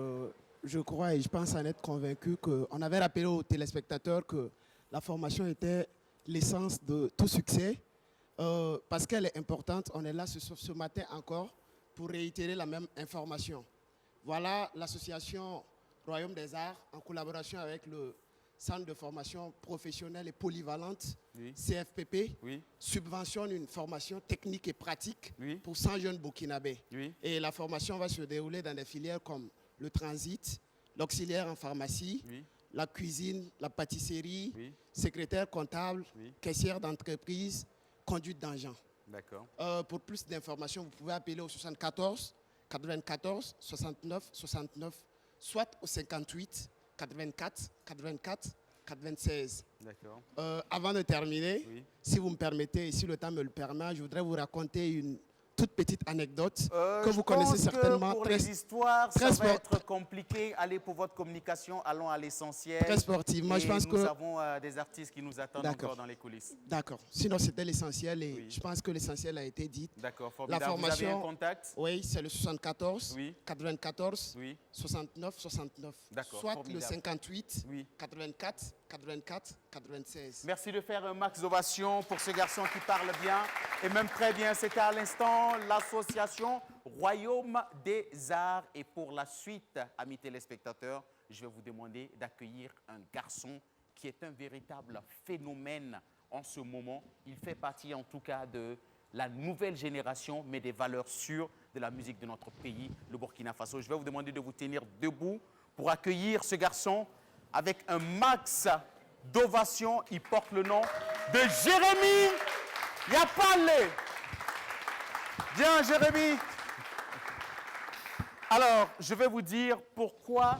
je crois et je pense en être convaincu qu'on avait rappelé aux téléspectateurs que la formation était l'essence de tout succès. Parce qu'elle est importante, on est là ce matin encore pour réitérer la même information. Voilà l'association Royaume des Arts, en collaboration avec le Centre de formation professionnelle et polyvalente, oui. CFPP, oui. Subventionne une formation technique et pratique oui. Pour 100 jeunes burkinabés. Oui. Et la formation va se dérouler dans des filières comme le transit, l'auxiliaire en pharmacie, oui. La cuisine, la pâtisserie, oui. Secrétaire comptable, oui. Caissière d'entreprise, conduite d'engin. D'accord. Pour plus d'informations, vous pouvez appeler au 74 94 69 69, soit au 58 84 84 96. D'accord. Avant de terminer, oui. Si vous me permettez, et si le temps me le permet, je voudrais vous raconter une toute petite anecdote que vous connaissez certainement. Pour les histoires, ça va être compliqué. Allez pour votre communication, allons à l'essentiel. Très sportive. Moi, je pense nous avons des artistes qui nous attendent encore dans les coulisses. D'accord. Sinon, c'était l'essentiel et oui. Je pense que l'essentiel a été dit. D'accord, formidable. La formation, vous avez un contact? Oui, c'est le 74 oui. 94 oui. 69 69. D'accord, soit formidable. Le 58 oui. 84 84 96. Merci de faire un max d'ovation pour ce garçon qui parle bien et même très bien. C'était à l'instant l'association Royaume des Arts. Et pour la suite, amis téléspectateurs, je vais vous demander d'accueillir un garçon qui est un véritable phénomène en ce moment. Il fait partie en tout cas de la nouvelle génération, mais des valeurs sûres de la musique de notre pays, le Burkina Faso. Je vais vous demander de vous tenir debout pour accueillir ce garçon avec un max d'ovation. Il porte le nom de Jérémy Yapale. Bien, Jérémy. Alors, je vais vous dire pourquoi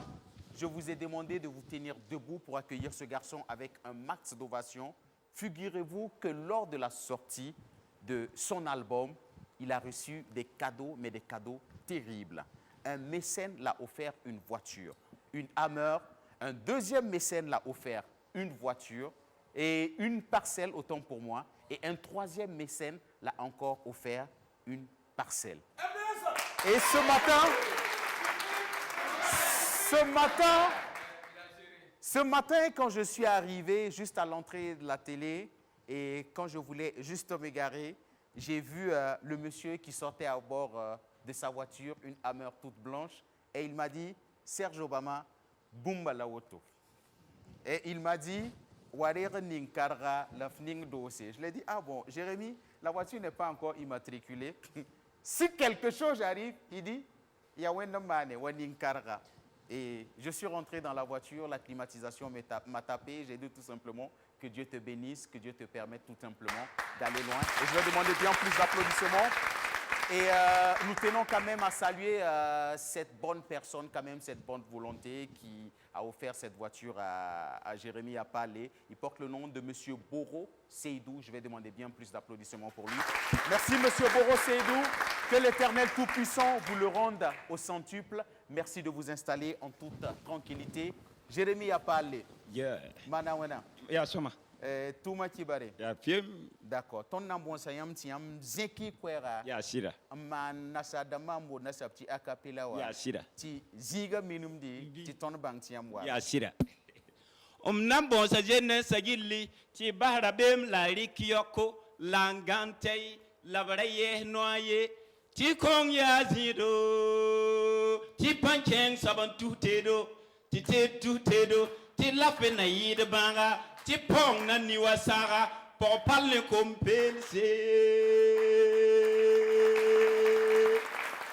je vous ai demandé de vous tenir debout pour accueillir ce garçon avec un max d'ovation. Figurez-vous que lors de la sortie de son album, il a reçu des cadeaux, mais des cadeaux terribles. Un mécène l'a offert une voiture, une Hammer. Un deuxième mécène l'a offert une voiture et une parcelle, autant pour moi. Et un troisième mécène l'a encore offert une parcelle. Et ce matin, quand je suis arrivé juste à l'entrée de la télé et quand je voulais juste m'égarer, j'ai vu le monsieur qui sortait à bord de sa voiture, une Hammer toute blanche, et il m'a dit « Serge Obama, Bumba la auto. » Et il m'a dit, je lui ai dit, ah bon, Jérémy, la voiture n'est pas encore immatriculée. Si quelque chose arrive, il dit, il y a un karga. Et je suis rentré dans la voiture, la climatisation m'a tapé. J'ai dit tout simplement que Dieu te bénisse, que Dieu te permette tout simplement d'aller loin. Et je vais demander bien plus d'applaudissements. Et nous tenons quand même à saluer cette bonne personne, quand même cette bonne volonté qui a offert cette voiture à Jérémy Yapale. Il porte le nom de M. Boro Seydou. Je vais demander bien plus d'applaudissements pour lui. Merci M. Boro Seydou. Que l'Éternel Tout-Puissant vous le rende au centuple. Merci de vous installer en toute tranquillité. Jérémy Yapale. Yeah. Manawana. Yeah, Soma. Touma Kibare. Ya piem. D'accord. Ton nom bon sayam tiam zeki kwera. Ya sira. Man nasa damambo nasa pti acapella wa. Ya sira. Ti ziga minum di ti ton bang tiam wa. Ya sira. Nam bon sa jenne sagilli ti bahra bem la rikiyoko langante labraye noye ti kong ya zido ti panchen saban tutedo ti te tutedo ti lafe na yide banga ti pong na niwasara pour parler compenser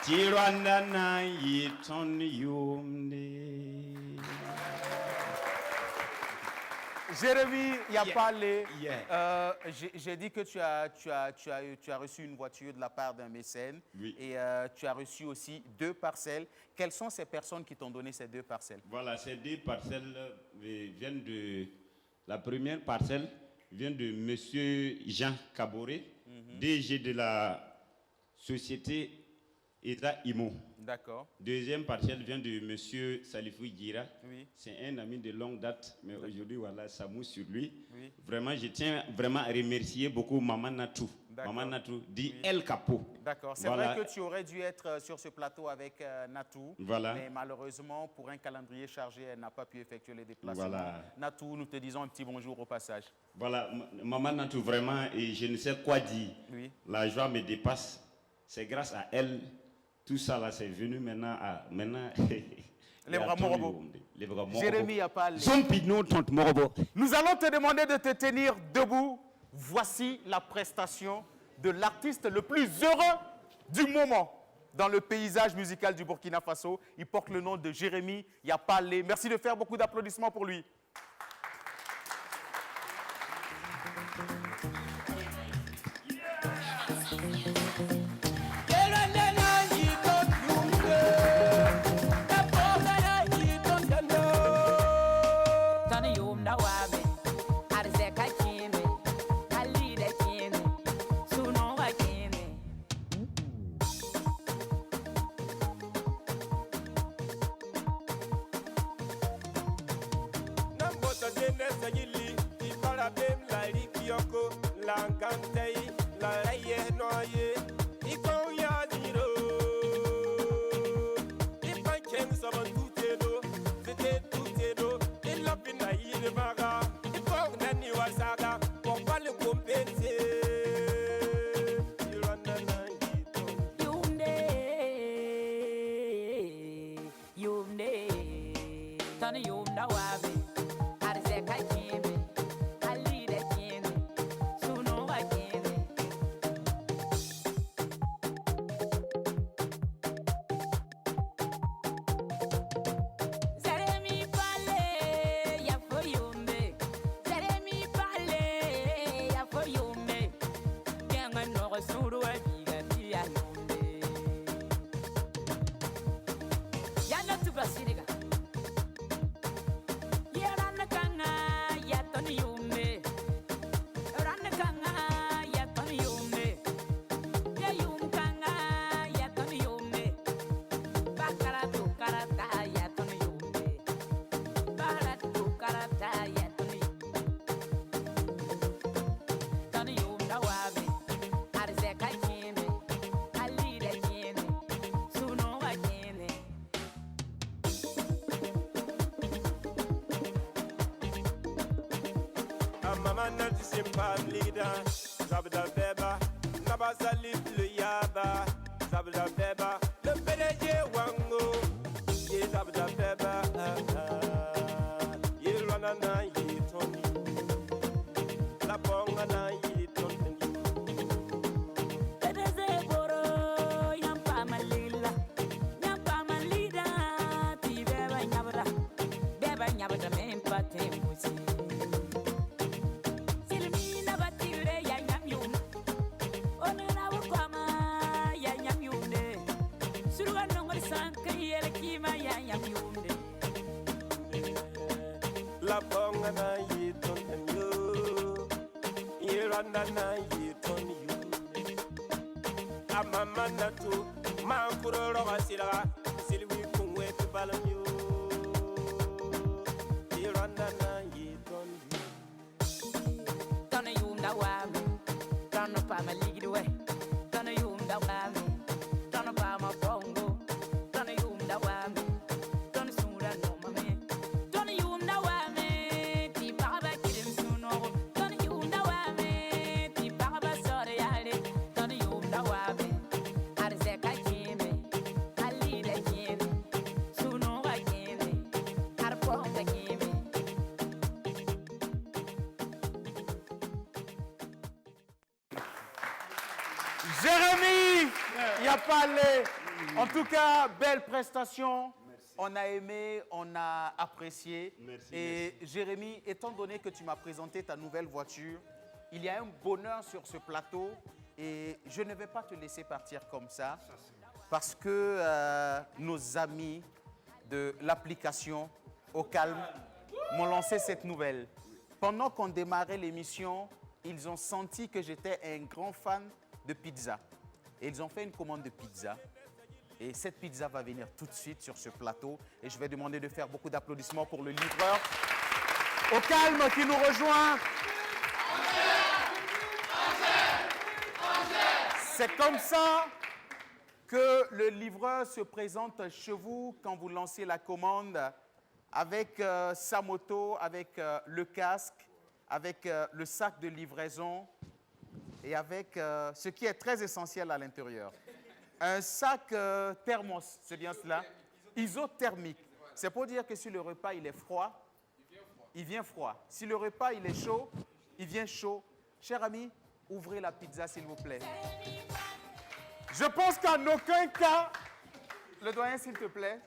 ti rwanda na yiton yumne. Jérémy, il n'y a Yeah. pas les. Yeah. J'ai dit que tu as reçu une voiture de la part d'un mécène. Oui. Et tu as reçu aussi 2 parcelles. Quelles sont ces personnes qui t'ont donné ces 2 parcelles? Voilà, ces 2 parcelles viennent de... La première parcelle vient de M. Jean Caboret, DG de la société État IMO. D'accord. Deuxième parcelle vient de M. Salifou Gira. Oui. C'est un ami de longue date, mais aujourd'hui, voilà, ça mousse sur lui. Oui. Vraiment, je tiens vraiment à remercier beaucoup Maman Natou. D'accord. Maman Natou dit El Capo. D'accord. C'est Voilà. vrai que tu aurais dû être sur ce plateau avec Natou. Voilà. Mais malheureusement, pour un calendrier chargé, elle n'a pas pu effectuer les déplacements. Voilà. Natou, nous te disons un petit bonjour au passage. Voilà, Maman Natou, vraiment, et je ne sais quoi dire. Oui. La joie me dépasse. C'est grâce à elle. Tout ça, là, c'est venu maintenant à... Maintenant, Les bras Morobo. Les bras Morobo. Jérémy n'a pas les... Zompignon, tante Morobo. Nous allons te demander de te tenir debout. Voici la prestation de l'artiste le plus heureux du moment dans le paysage musical du Burkina Faso. Il porte le nom de Jérémy Yapalé. Merci de faire beaucoup d'applaudissements pour lui. Jérémy Yapalé. En tout cas, belle prestation. On a aimé, on a apprécié. Merci, et Jérémy, étant donné que tu m'as présenté ta nouvelle voiture, il y a un bonheur sur ce plateau et je ne vais pas te laisser partir comme ça parce que nos amis de l'application Au Calme m'ont lancé cette nouvelle. Pendant qu'on démarrait l'émission, ils ont senti que j'étais un grand fan de pizza. Et ils ont fait une commande de pizza. Et cette pizza va venir tout de suite sur ce plateau. Et je vais demander de faire beaucoup d'applaudissements pour le livreur Au Calme qui nous rejoint. C'est comme ça que le livreur se présente chez vous quand vous lancez la commande avec sa moto, avec le casque, avec le sac de livraison et avec ce qui est très essentiel à l'intérieur. Un sac thermos, c'est bien cela, isothermique. C'est pour dire que si le repas il est froid, il vient froid. Si le repas il est chaud, il vient chaud. Cher ami, ouvrez la pizza s'il vous plaît. Je pense qu'en aucun cas, le doyen s'il te plaît.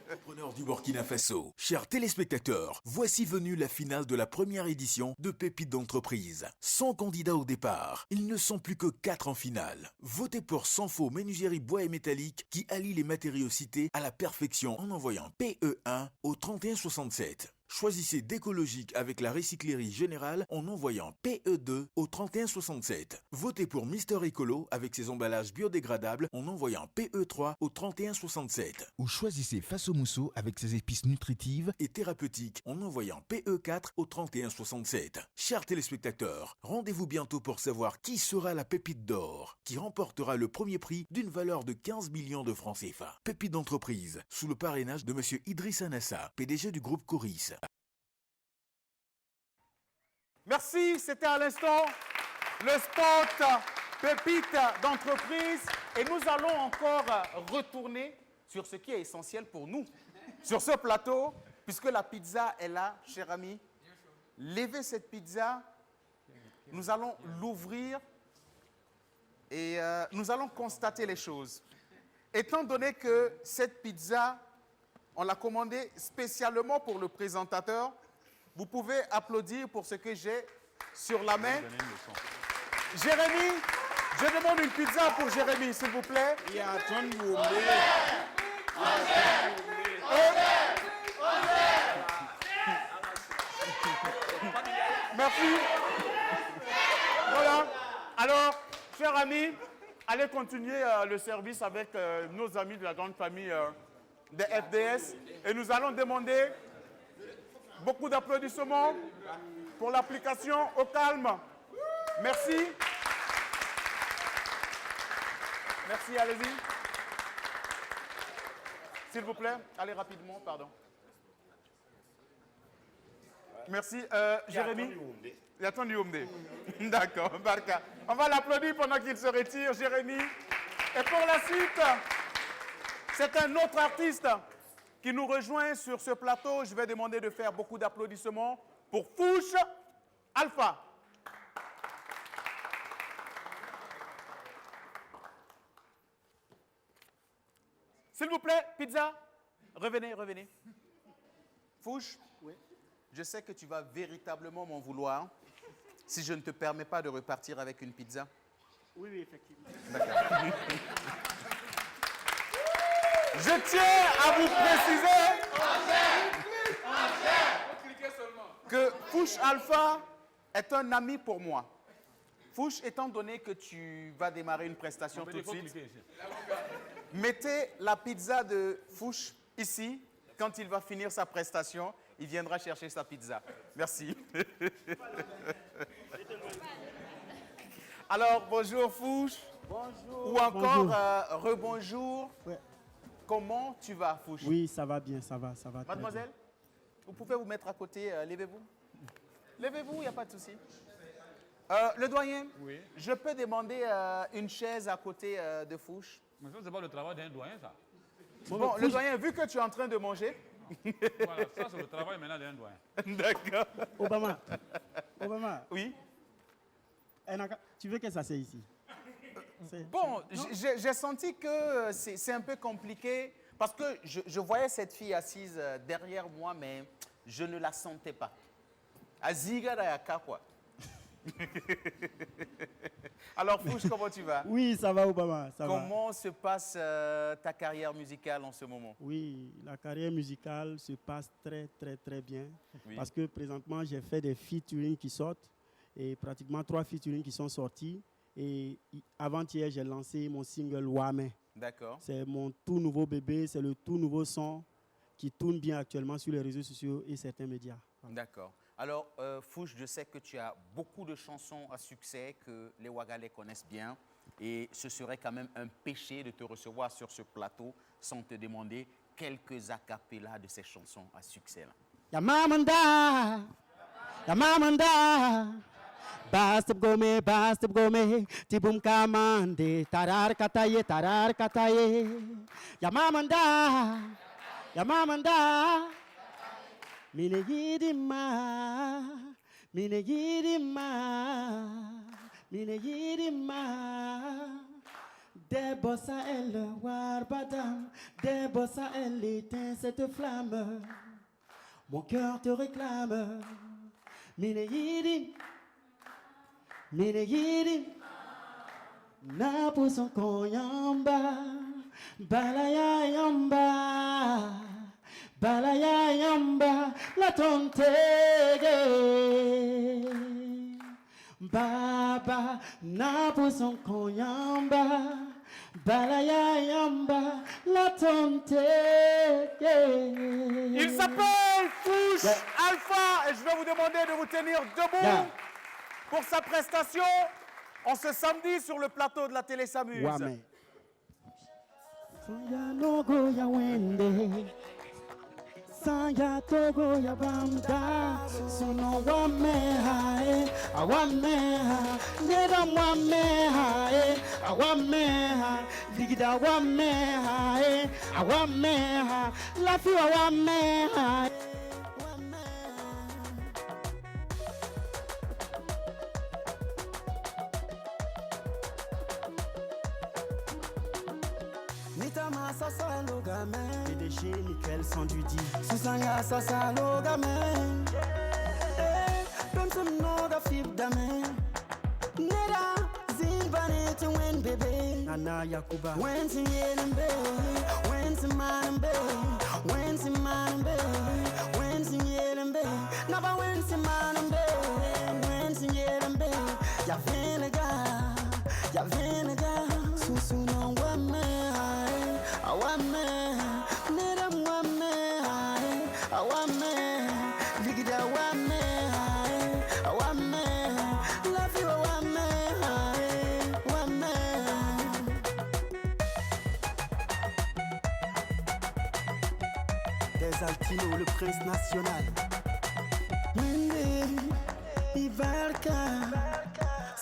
Entrepreneurs du Burkina Faso, chers téléspectateurs, voici venue la finale de la première édition de Pépites d'entreprise. 100 candidats au départ, ils ne sont plus que 4 en finale. Votez pour Sanfo Menuiserie Bois et Métallique qui allie les matériaux cités à la perfection en envoyant PE1 au 3167. Choisissez d'écologique avec la recyclerie générale en envoyant PE2 au 3167. Votez pour Mister Écolo avec ses emballages biodégradables en envoyant PE3 au 3167. Ou choisissez Faso Mousso avec ses épices nutritives et thérapeutiques en envoyant PE4 au 3167. Chers téléspectateurs, rendez-vous bientôt pour savoir qui sera la pépite d'or qui remportera le premier prix d'une valeur de 15 millions de francs CFA. Pépite d'entreprise, sous le parrainage de M. Idrissa Nassa, PDG du groupe Coris. Merci, c'était à l'instant le spot Pépite d'entreprise. Et nous allons encore retourner sur ce qui est essentiel pour nous, sur ce plateau, puisque la pizza est là, cher ami. Levez cette pizza, nous allons l'ouvrir et nous allons constater les choses. Étant donné que cette pizza, on l'a commandée spécialement pour le présentateur, vous pouvez applaudir pour ce que j'ai sur la main. Jérémy, je demande une pizza pour Jérémy, s'il vous plaît. Merci. Voilà. Alors, chers amis, allez continuer le service avec nos amis de la grande famille des FDS. Et nous allons demander beaucoup d'applaudissements pour l'application Au Calme. Merci. Merci, allez-y. S'il vous plaît, allez rapidement, pardon. Merci. Jérémy. Yaton Youmde. D'accord, Barka. On va l'applaudir pendant qu'il se retire, Jérémy. Et pour la suite, c'est un autre artiste qui nous rejoint sur ce plateau. Je vais demander de faire beaucoup d'applaudissements pour Fouche Alpha. S'il vous plaît, pizza. Revenez, revenez. Fouche, oui. Je sais que tu vas véritablement m'en vouloir si je ne te permets pas de repartir avec une pizza. Oui, oui, effectivement. D'accord. Je tiens à vous préciser que Fouche Alpha est un ami pour moi. Fouche, étant donné que tu vas démarrer une prestation tout de suite, mettez la pizza de Fouche ici. Quand il va finir sa prestation, il viendra chercher sa pizza. Merci. Alors, bonjour Fouche. Bonjour. Ou encore Bonjour. rebonjour. Ouais. Comment tu vas, Fouche? Oui, ça va bien, ça va. Mademoiselle, vous pouvez vous mettre à côté, levez-vous. Levez-vous, il n'y a pas de souci. Le doyen, oui. Je peux demander une chaise à côté de Fouche? Mais ça, c'est pas le travail d'un doyen, ça. Bon, le doyen, vu que tu es en train de manger... Voilà, ça, c'est le travail maintenant d'un doyen. D'accord. Obama. Oui? Tu veux que ça c'est ici? Bon, j'ai senti que c'est un peu compliqué Parce que je voyais cette fille assise derrière moi, mais je ne la sentais pas. Aziga Dayaka, quoi. Alors, Fouch, comment tu vas? Oui, ça va, Obama. Comment se passe ta carrière musicale en ce moment? Oui, la carrière musicale se passe très, très, très bien. Oui. Parce que présentement, j'ai fait des featuring qui sortent et pratiquement 3 featuring qui sont sortis. Et avant-hier, j'ai lancé mon single Wame. D'accord. C'est mon tout nouveau bébé, c'est le tout nouveau son qui tourne bien actuellement sur les réseaux sociaux et certains médias. Voilà. D'accord. Alors, Fouch, je sais que tu as beaucoup de chansons à succès que les Wagalais connaissent bien. Et ce serait quand même un péché de te recevoir sur ce plateau sans te demander quelques acapellas de ces chansons à succès-là. Yamamanda, Yamamanda, Bastap gome, Tibum kamande, tarar kataye, Yamamanda, Yamamanda, Mine yidima, des bossa elle war badam, des bossa elle éteint cette flamme. Mon cœur te réclame, mine yidim, na pour son koyamba, balaya yamba, la tontege. Baba, na pour son koyamba, balaya yamba, la tontege. Il s'appelle Fouch Alpha et je vais vous demander de vous tenir debout pour sa prestation en ce samedi sur le plateau de la télé S'amuse. Wame. Sanya nogo ya wende, Sanya togo ya bamda, Sono wame hae, awame ha, Neda wame hae, awame ha, Digida wame hae, awame ha, Lafi wame hae. Nitama sasa logamen, PDG Nickel Sandudi, Susanga sasa logamen, Don't some noga fib damen, Nera zilbane to win baby, Nana Yakuba, when to yelling baby, when to man baby, when to man baby, when to yelling baby, never when to man baby, when to yelling baby, ya vinegar, susuna wame. Awame, nera wame, awame, ligida wame, awame, lafi wame, wame. Des Altinos, le prince national. Mende, Ivarka,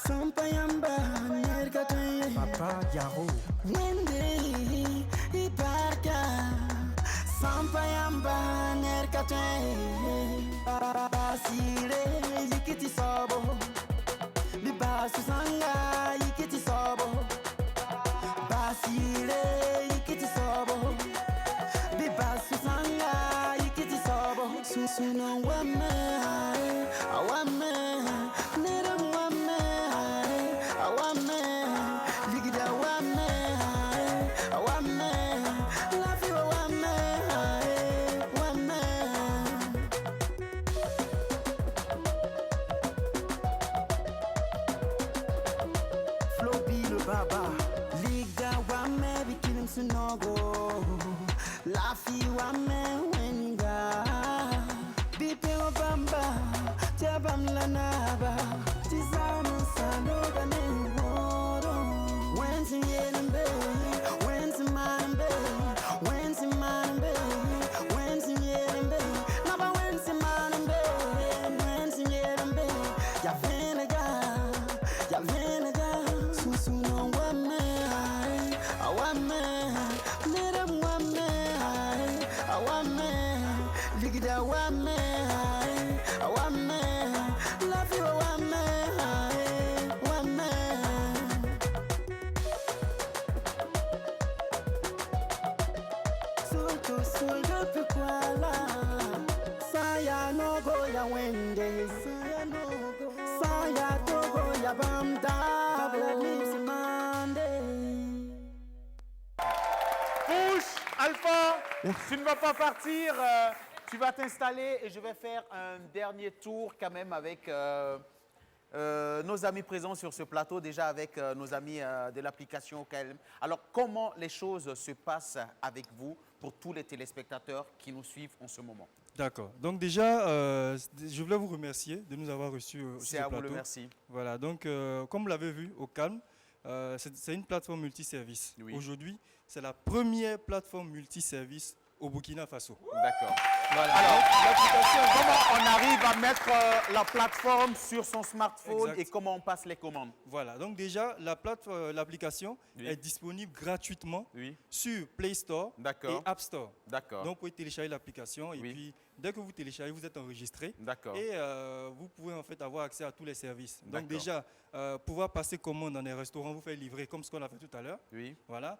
Sampayamba, Nerkataye, Papa Yaro. Mende, Ibarka, Sampayamba, Nerkataye, Basire, Yikiti Sobo, Bibasu Sanga, Yikiti Sobo, Basire, Yikiti Sobo, Bibasu Sanga, Yikiti Sobo, Susuna Wame, Awame, Nera Wame, Awame, Ligida Wame, Awame, Lafi Wame, Wame. Floppy le baba, Liga Wame, Bikinim Sunogo, Lafi Wame, Wenga, Bipe Wabamba, Tabam Lanaba, Tizano Sanoga Neworo, Wensi Yelembe, Wensi Manbe, Wensi Manbe, Wensi Yelembe, Naba Wensi Manbe, Wensi Yelembe, Ya Venega, Susuno Wame, Awame, Nera Wame, Awame, Ligida Wame, Awame, Lafi Wame, Wame. wende. Saya togo ya bamda. Fouch, Alpha, tu ne vas pas partir. Tu vas t'installer et je vais faire un dernier tour quand même avec nos amis présents sur ce plateau, déjà avec nos amis de l'application OKLM. Alors, comment les choses se passent avec vous pour tous les téléspectateurs qui nous suivent en ce moment? D'accord. Donc déjà, je voulais vous remercier de nous avoir reçus sur ce plateau. C'est à vous le merci. Voilà, donc comme vous l'avez vu, OKLM, c'est une plateforme multiservice. Oui. Aujourd'hui, c'est la première plateforme multiservice au Burkina Faso. D'accord. Voilà. Alors, comment on arrive à mettre la plateforme sur son smartphone et comment on passe les commandes? Voilà, donc déjà, l'application est disponible gratuitement sur Play Store et App Store. D'accord. Donc, vous pouvez télécharger l'application et puis, dès que vous téléchargez, vous êtes enregistré. D'accord. Et vous pouvez en fait avoir accès à tous les services. Donc déjà, pouvoir passer commande dans les restaurants, vous faire livrer comme ce qu'on a fait tout à l'heure. Oui. Voilà.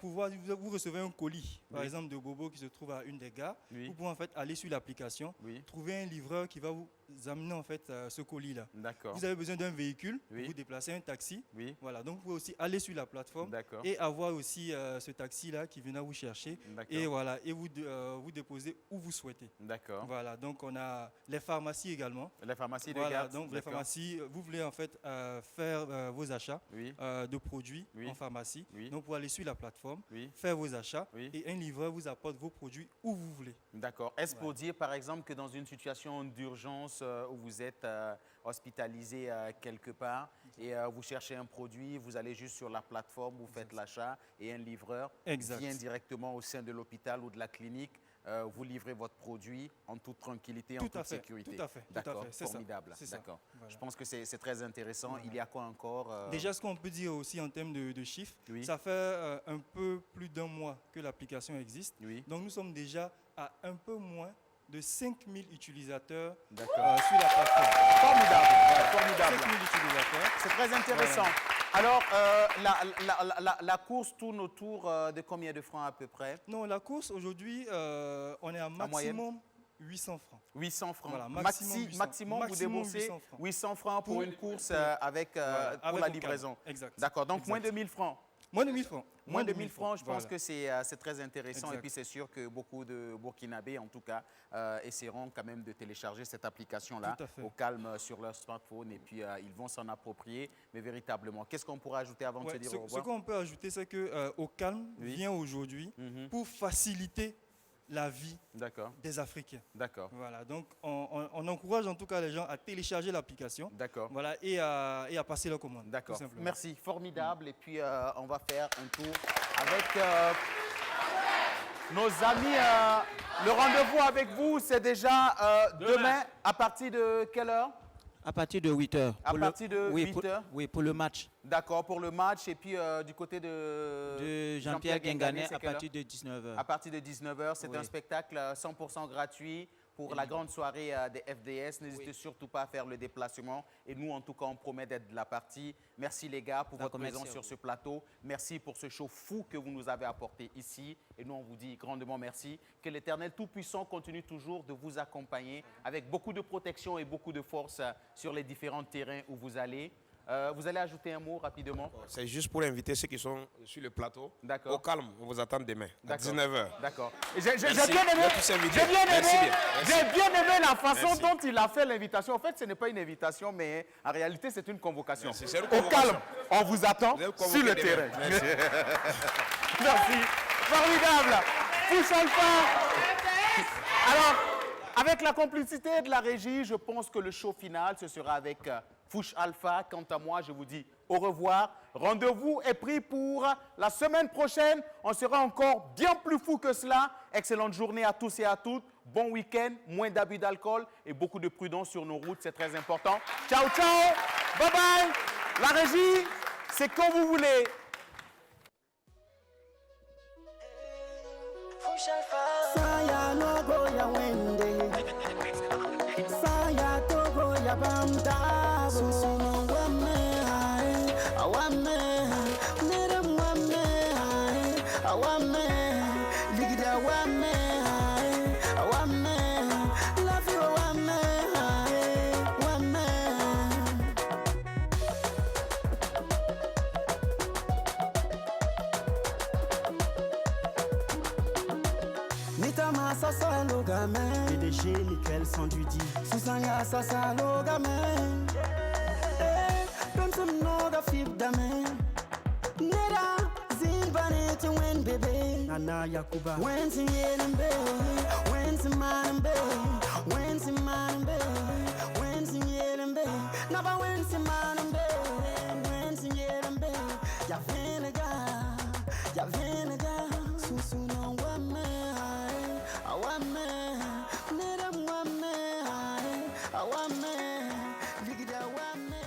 Vous recevez un colis, par exemple, de Bobo qui se trouve à une des gares. Vous pouvez en fait aller sur l'application, trouver un livreur qui va vous amener en fait ce colis-là. D'accord. Vous avez besoin d'un véhicule pour vous déplacer, un taxi. Voilà. Donc vous pouvez aussi aller sur la plateforme et avoir aussi ce taxi-là qui viendra vous chercher. Et voilà, et vous déposer où vous souhaitez. D'accord. Voilà, donc on a les pharmacies également. Les pharmacies de voilà, garde. donc les pharmacies, vous voulez en fait faire vos achats de produits en pharmacie. Donc vous allez sur la plateforme, faire vos achats et un livreur vous apporte vos produits où vous voulez. D'accord. Est-ce pour dire par exemple que dans une situation d'urgence où vous êtes hospitalisé quelque part et vous cherchez un produit, vous allez juste sur la plateforme, vous faites l'achat et un livreur vient directement au sein de l'hôpital ou de la clinique vous livrez votre produit en toute tranquillité, en toute sécurité. Tout à fait. D'accord, c'est formidable. D'accord. Voilà. Je pense que c'est très intéressant. Voilà. Il y a quoi encore Déjà, ce qu'on peut dire aussi en termes de chiffres, ça fait un peu plus d'un mois que l'application existe. Donc, nous sommes déjà à un peu moins de 5000 utilisateurs sur la plateforme. Formidable. Formidable. 5000 utilisateurs. C'est très intéressant. Voilà. Alors, la course tourne autour de combien de francs à peu près? Non, la course aujourd'hui, on est à maximum 800 francs. 800 francs. Voilà, maximum, vous déboursez 800 francs pour une course avec la livraison. Exact. D'accord, donc moins de 1000 francs. Moins de 1000 francs. Moins de 1000 francs, je pense que c'est très intéressant. Et puis c'est sûr que beaucoup de Burkinabés, en tout cas, essaieront quand même de télécharger cette application-là au calme sur leur smartphone. Et puis ils vont s'en approprier, mais véritablement. Qu'est-ce qu'on pourrait ajouter avant de se dire au revoir? Ce qu'on peut ajouter, c'est que au calme vient aujourd'hui pour faciliter la vie des Africains. D'accord. Voilà, donc on encourage en tout cas les gens à télécharger l'application. D'accord. Voilà, et à passer leur commande. D'accord. Merci, formidable. Et puis on va faire un tour avec nos amis. Le rendez-vous avec vous, c'est déjà demain. À partir de quelle heure? À partir de 8h. À partir de 8h? Oui, pour le match. D'accord, pour le match. Et puis du côté de Jean-Pierre Guinganet, à partir de 19h. À partir de 19h, c'est un spectacle 100% gratuit pour la grande soirée des FDS. N'hésitez surtout pas à faire le déplacement. Et nous, en tout cas, on promet d'être de la partie. Merci les gars pour votre présence sur ce plateau. Merci pour ce show fou que vous nous avez apporté ici. Et nous, on vous dit grandement merci. Que l'Éternel Tout-Puissant continue toujours de vous accompagner avec beaucoup de protection et beaucoup de force sur les différents terrains où vous allez. Vous allez ajouter un mot rapidement? C'est juste pour inviter ceux qui sont sur le plateau. D'accord. Au calme, on vous attend demain à 19h. D'accord. J'ai bien aimé la façon dont il a fait l'invitation. En fait, ce n'est pas une invitation, mais en réalité, c'est une convocation. Au calme, on vous attend sur le terrain. Merci. Merci. Formidable. Fouch Alpha. Alors, avec la complicité de la régie, je pense que le show final, ce sera avec Fouch Alpha. Quant à moi, je vous dis au revoir. Rendez-vous est pris pour la semaine prochaine. On sera encore bien plus fou que cela. Excellente journée à tous et à toutes. Bon week-end, moins d'abus d'alcool et beaucoup de prudence sur nos routes. C'est très important. Ciao, ciao. Bye bye. La régie, c'est quand vous voulez. Saya no go ya wende. Saya togo ya bamda. Susuno wame hai. Awame. Nere wame hai. Awame. Ligida wame hai. Awame. Love you wame hai. sasa lo gamin. PDG Nickel Sandudi. Susanga sasa lo gamin. Don't some know the fifth damen. Nera zimbani to win baby. Nana Yakuba. When's in Yedin Bay? When's in Man Bay? When's in Man Bay? When's in Yedin Bay? Naba when's in Man Bay? When's in Yedin Bay? Ya Venaga. Susuna wame. Awame. Nera wame. Awame. Ligida wame.